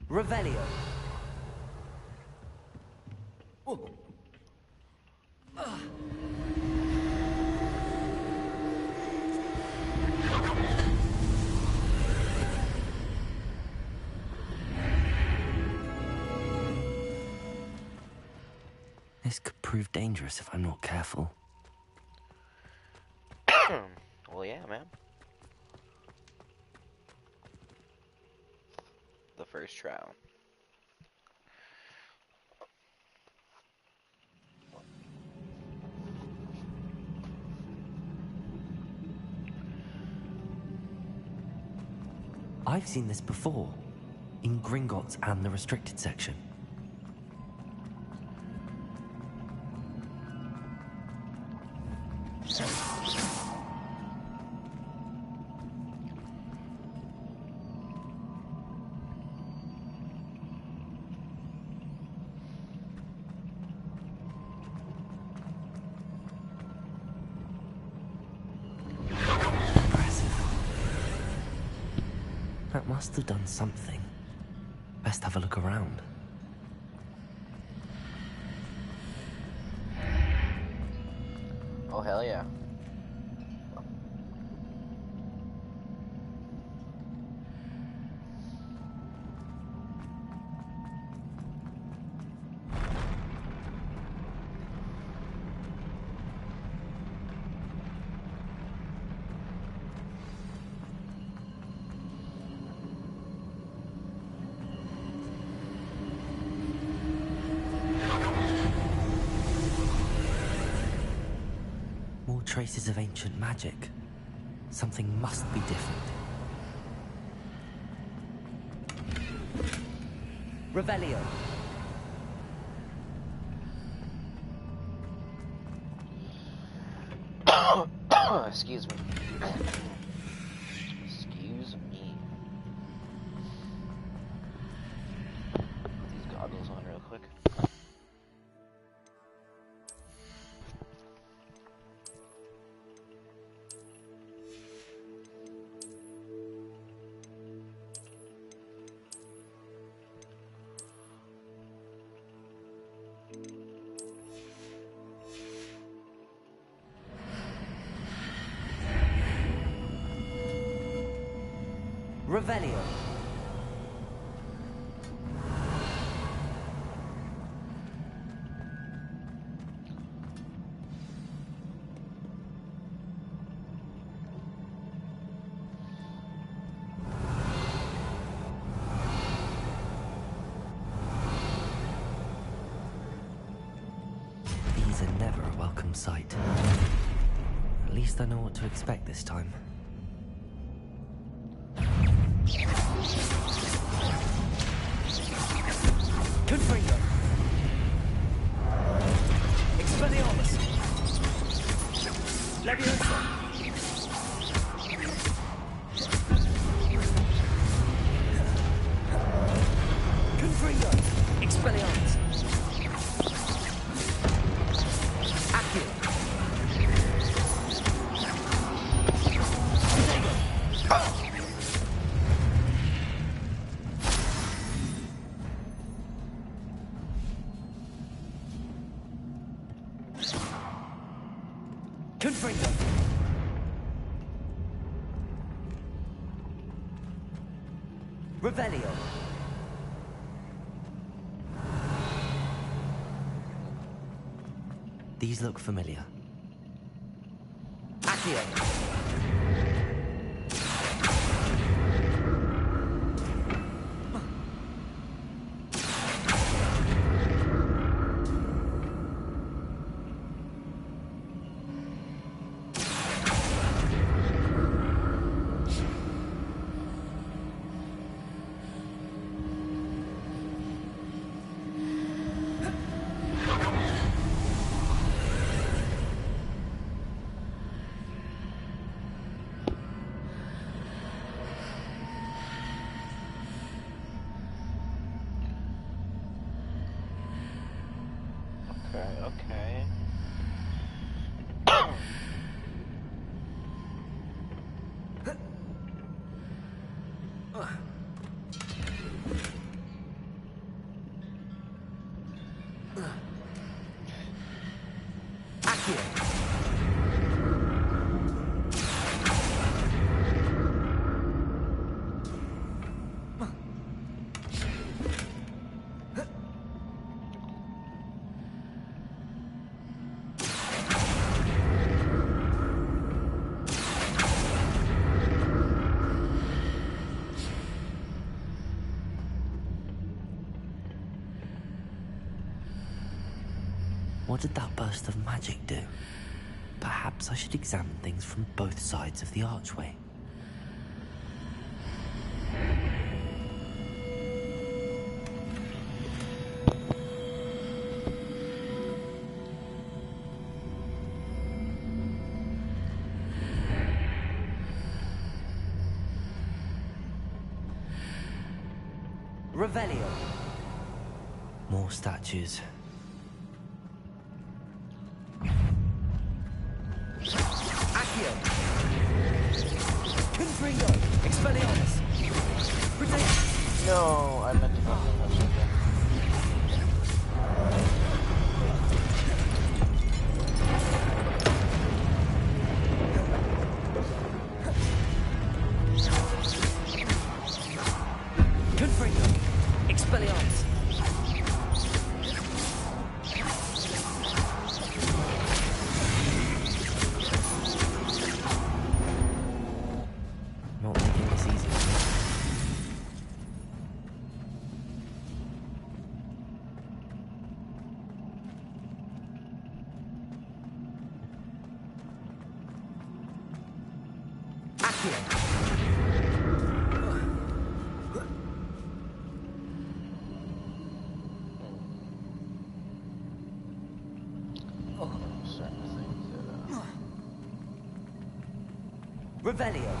Revelio. This could prove dangerous if I'm not careful. Well, yeah, man. The first trial. I've seen this before, in Gringotts and the restricted section. That must have done something. Best have a look around. Oh, hell yeah. More traces of ancient magic. Something must be different. Revelio. Excuse me. Excuse me. Put these goggles on real quick. Revelio. These are never a welcome sight. At least I know what to expect this time. Confringo. Expelliarmus. Leviosa. Confringo. Expelliarmus. Accio. Confringo. Revelio. These look familiar. Accio. Okay. What did that burst of magic do? Perhaps I should examine things from both sides of the archway. Revelio. More statues. Accio. Confringo. Expelliarmus. Protect. No, I meant to put that much again. Confringo. Expelliarmus. Not making this easy. Revelio.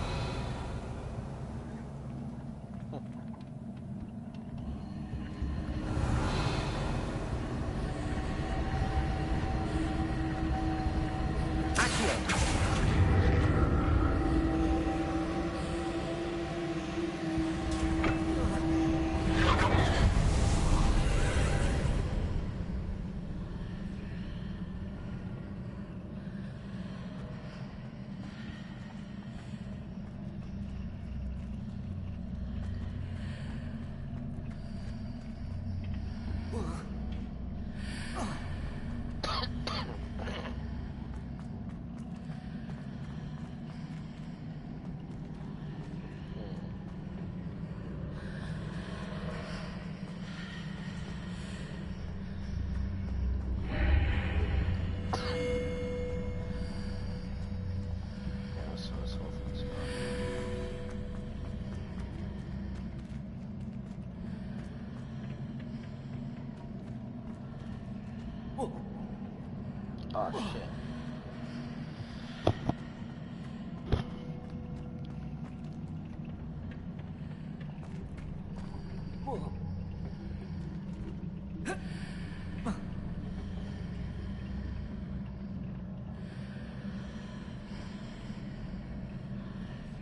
Oh shit.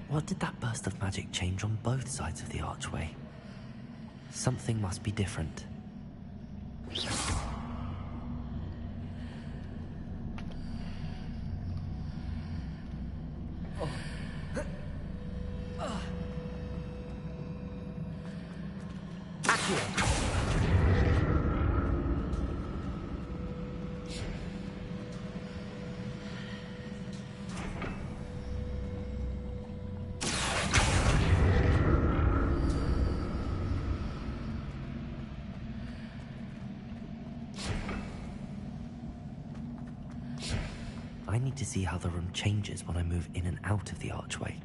What did that burst of magic change on both sides of the archway? Something must be different. I need to see how the room changes when I move in and out of the archway.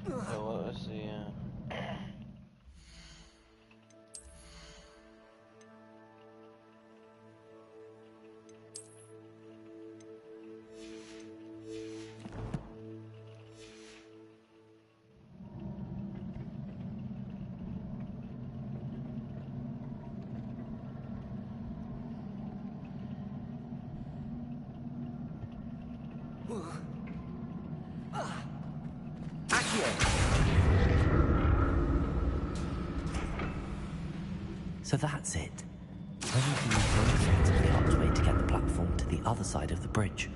What was the So that's it. I need to use both sides of the archway to get the platform to the other side of the bridge.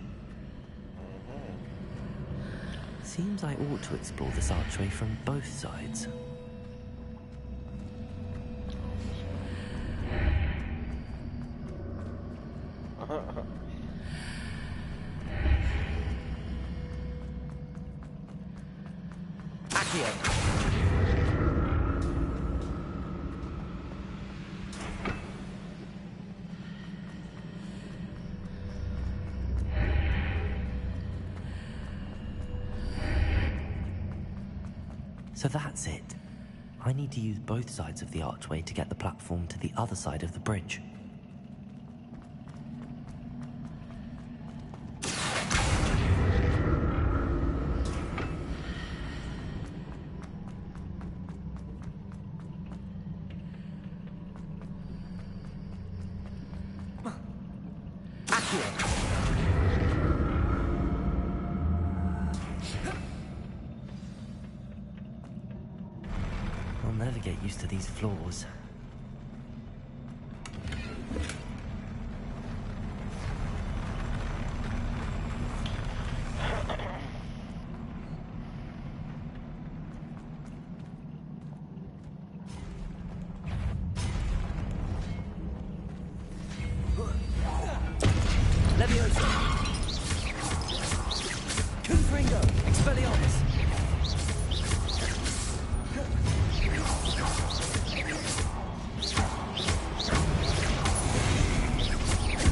Seems I ought to explore this archway from both sides. So that's it. I need to use both sides of the archway to get the platform to the other side of the bridge. I'll never get used to these floors. Leviosa! Confringo! Expelliarmus!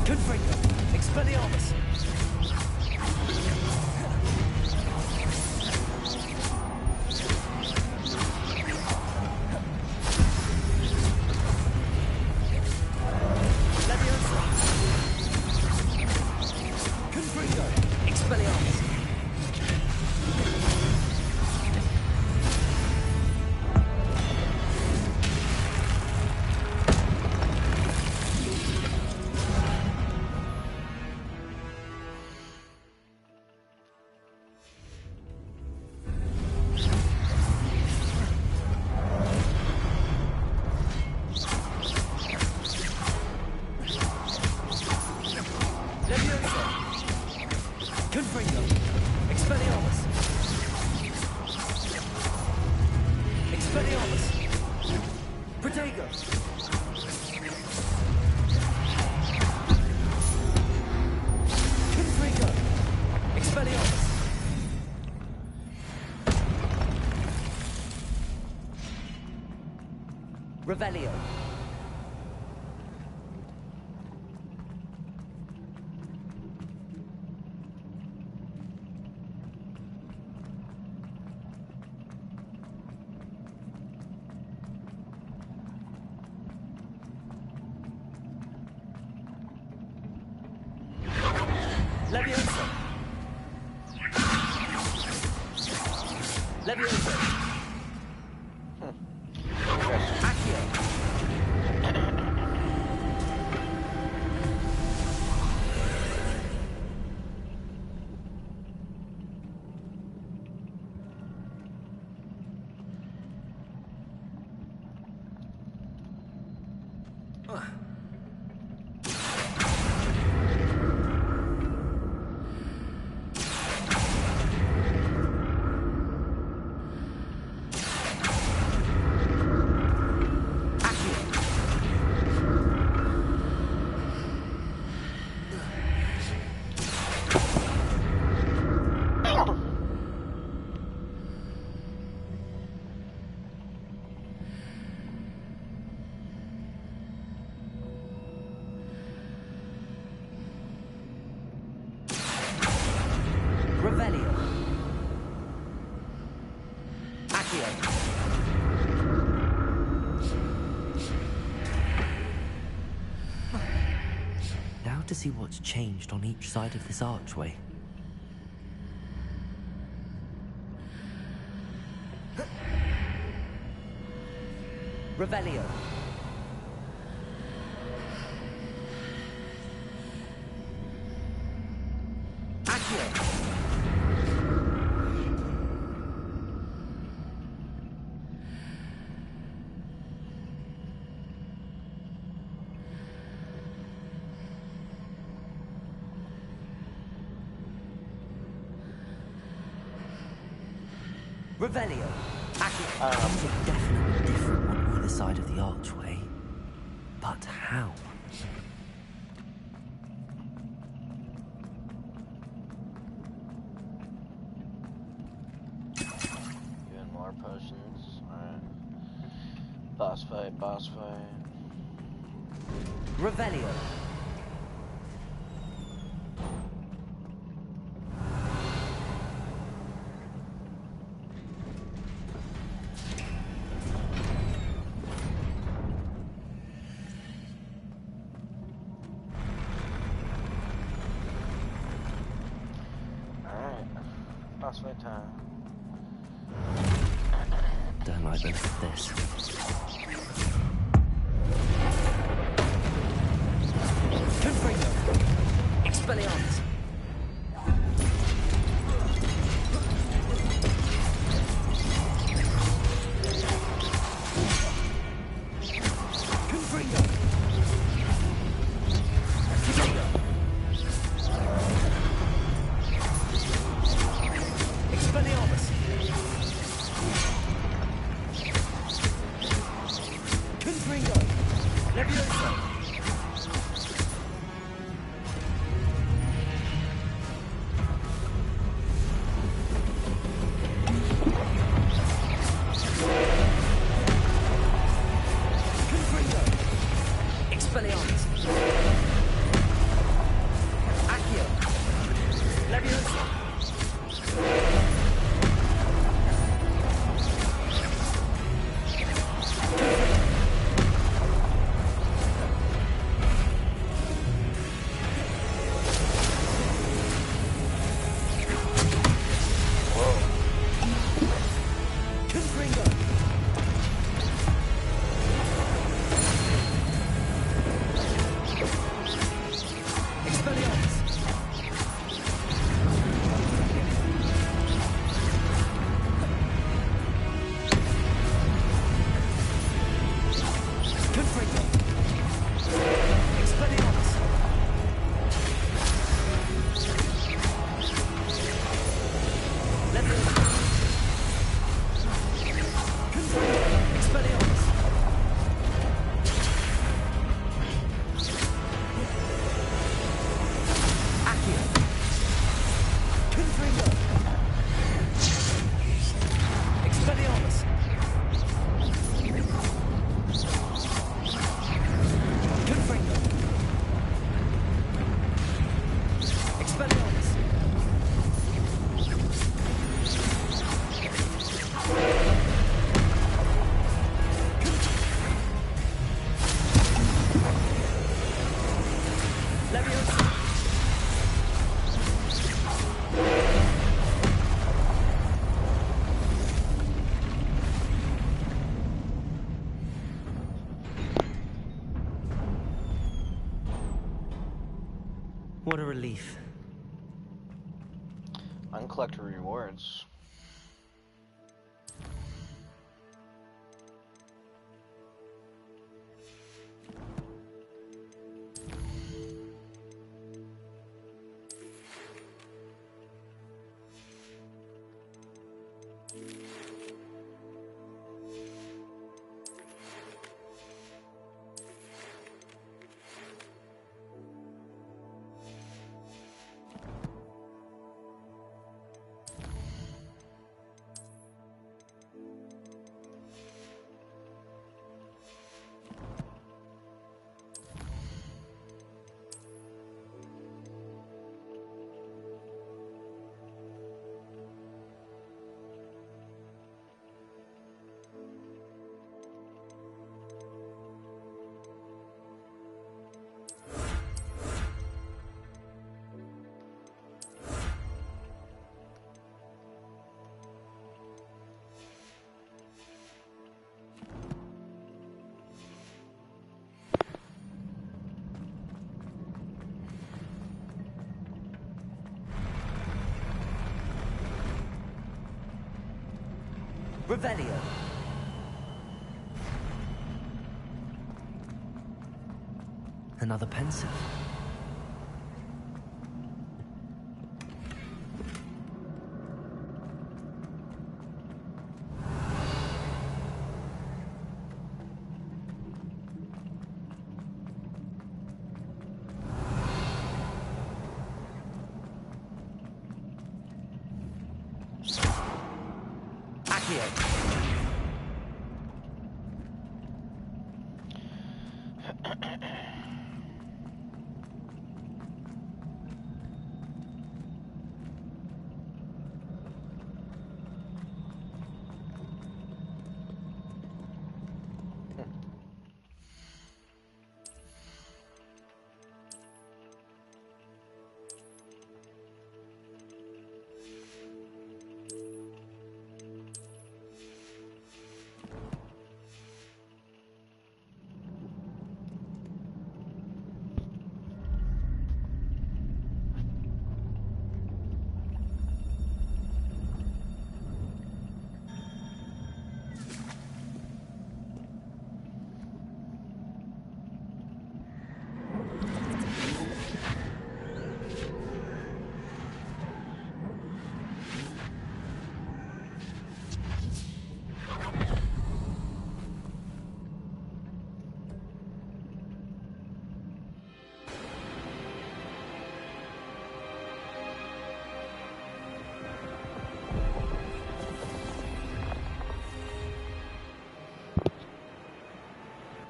Confringo! Expelliarmus! Leviosa! Confringo! Expelliarmus! Leviosa! Confringo! Expelliarmus! Expelliarmus! Protego! Confringo! Expelliarmus! Revelio! Leviosa! Leviosa! Accio! Revelio! Accio! Now to see what's changed on each side of this archway. Revelio! Accio! Revelio. Something definitely different on either side of the archway. But how? Even more potions. Alright. Boss fight, boss fight. Revelio. Boss fight time. Don't like the look of this. Confringo! Expelliarmus! Confringo! Expelliarmus! Confringo! Leviosa! Confringo! Expelliarmus! Accio! Leviosa! Confringo! Expelliarmus! Confringo! Expelliarmus! Leviosa! Confringo! Expelliarmus! Accio! Confringo! Expelliarmus! Confringo! Expelliarmus! Leviosa! What a relief. Uncollect rewards. Revelio. Another pensive. Accio.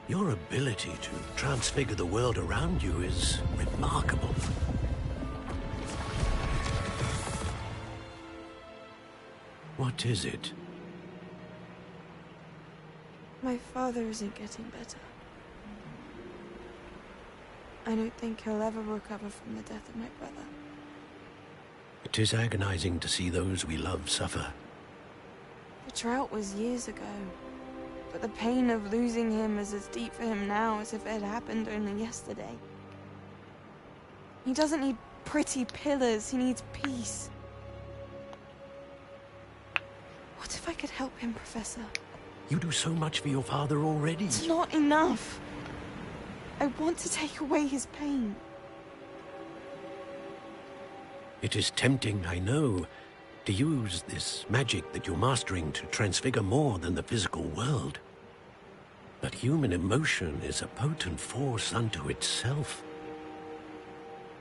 Your ability to transfigure the world around you is remarkable. What is it? My father isn't getting better. I don't think he'll ever recover from the death of my brother. It is agonizing to see those we love suffer. The drought was years ago. But the pain of losing him is as deep for him now as if it had happened only yesterday. He doesn't need pretty pillars, he needs peace. What if I could help him, Professor? You do so much for your father already. It's not enough. I want to take away his pain. It is tempting, I know, to use this magic that you're mastering to transfigure more than the physical world. But human emotion is a potent force unto itself.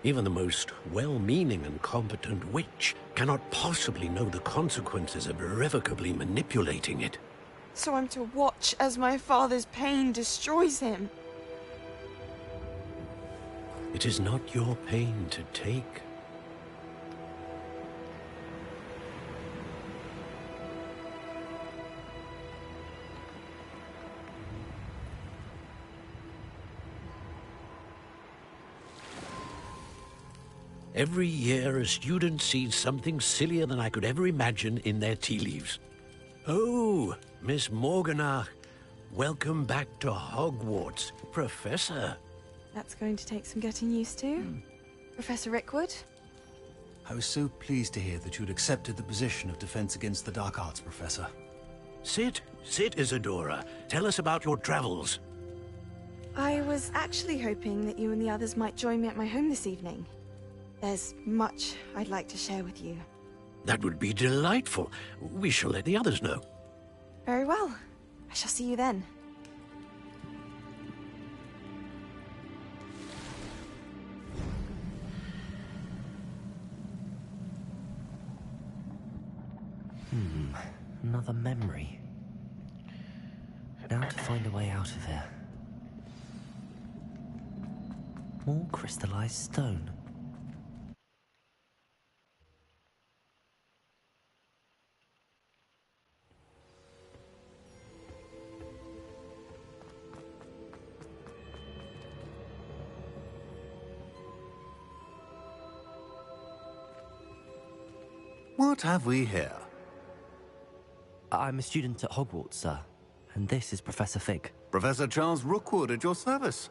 Even the most well-meaning and competent witch cannot possibly know the consequences of irrevocably manipulating it. So I'm to watch as my father's pain destroys him. It is not your pain to take. Every year, a student sees something sillier than I could ever imagine in their tea leaves. Oh, Miss Morganach, welcome back to Hogwarts, Professor. That's going to take some getting used to. Professor Rickwood? I was so pleased to hear that you'd accepted the position of Defense Against the Dark Arts, Professor. Sit, Isadora. Tell us about your travels. I was actually hoping that you and the others might join me at my home this evening. There's much I'd like to share with you. That would be delightful. We shall let the others know. Very well. I shall see you then. Another memory. Now to find a way out of here. More crystallized stone. What have we here? I'm a student at Hogwarts, sir. And this is Professor Fig. Professor Charles Rookwood at your service.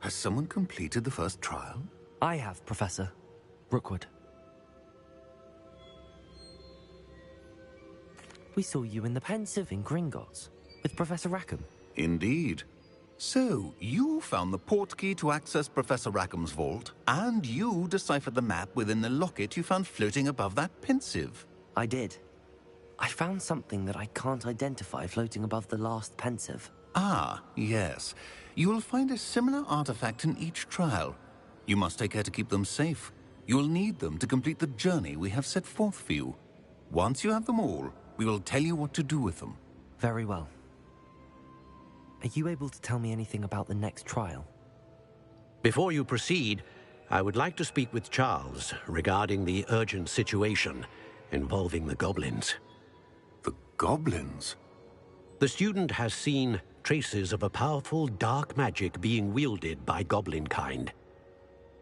Has someone completed the first trial? I have, Professor Rookwood. We saw you in the Pensive in Gringotts with Professor Rackham. Indeed. So, you found the portkey to access Professor Rackham's vault, and you deciphered the map within the locket you found floating above that Pensive. I did. I found something that I can't identify floating above the last Pensive. Ah, yes. You will find a similar artifact in each trial. You must take care to keep them safe. You will need them to complete the journey we have set forth for you. Once you have them all, We will tell you what to do with them. Very well. Are you able to tell me anything about the next trial? Before you proceed, I would like to speak with Charles regarding the urgent situation involving the goblins. The goblins? The student has seen traces of a powerful dark magic being wielded by goblin kind.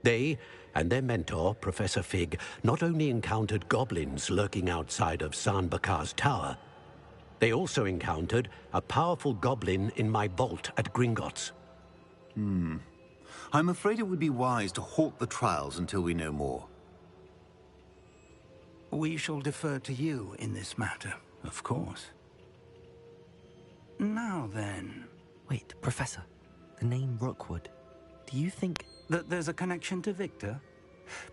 They and their mentor, Professor Fig, not only encountered goblins lurking outside of San Bakar's tower, they also encountered a powerful goblin in my vault at Gringotts. I'm afraid it would be wise to halt the trials until we know more. We shall defer to you in this matter, of course. Now then... Wait, Professor. The name Rookwood. Do you think... that there's a connection to Victor?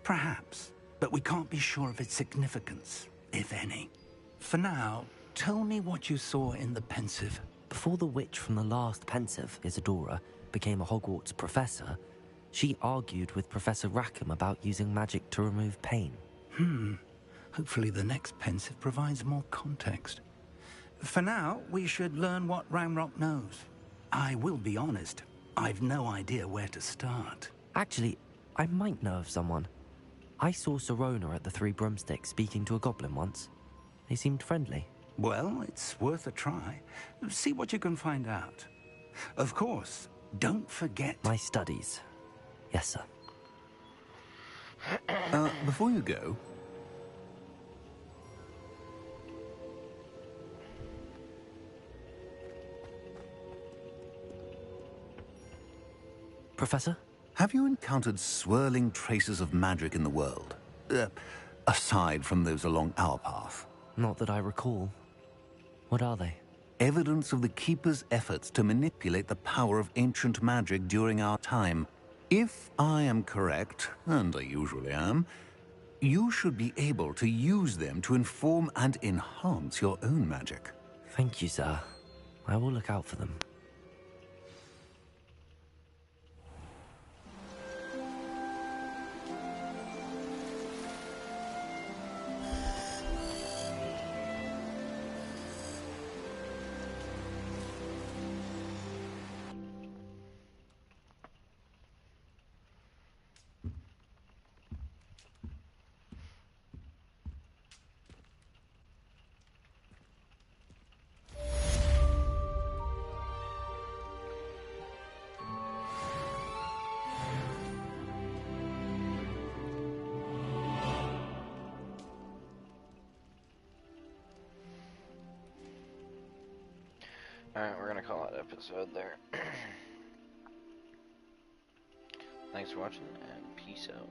Perhaps, but we can't be sure of its significance, if any. For now, tell me what you saw in the Pensive. Before the witch from the last Pensive, Isadora, became a Hogwarts professor, she argued with Professor Rackham about using magic to remove pain. Hopefully the next Pensive provides more context. For now, we should learn what Ranrock knows. I will be honest, I've no idea where to start. Actually, I might know of someone. I saw Serona at the Three Broomsticks speaking to a goblin once. They seemed friendly. Well, it's worth a try. See what you can find out. Of course, don't forget... my studies. Yes, sir. Before you go... Professor? Have you encountered swirling traces of magic in the world? Aside from those along our path? Not that I recall. What are they? Evidence of the Keeper's efforts to manipulate the power of ancient magic during our time. If I am correct, and I usually am, you should be able to use them to inform and enhance your own magic. Thank you, sir. I will look out for them. Alright, we're gonna call it episode there. Thanks for watching, and peace out.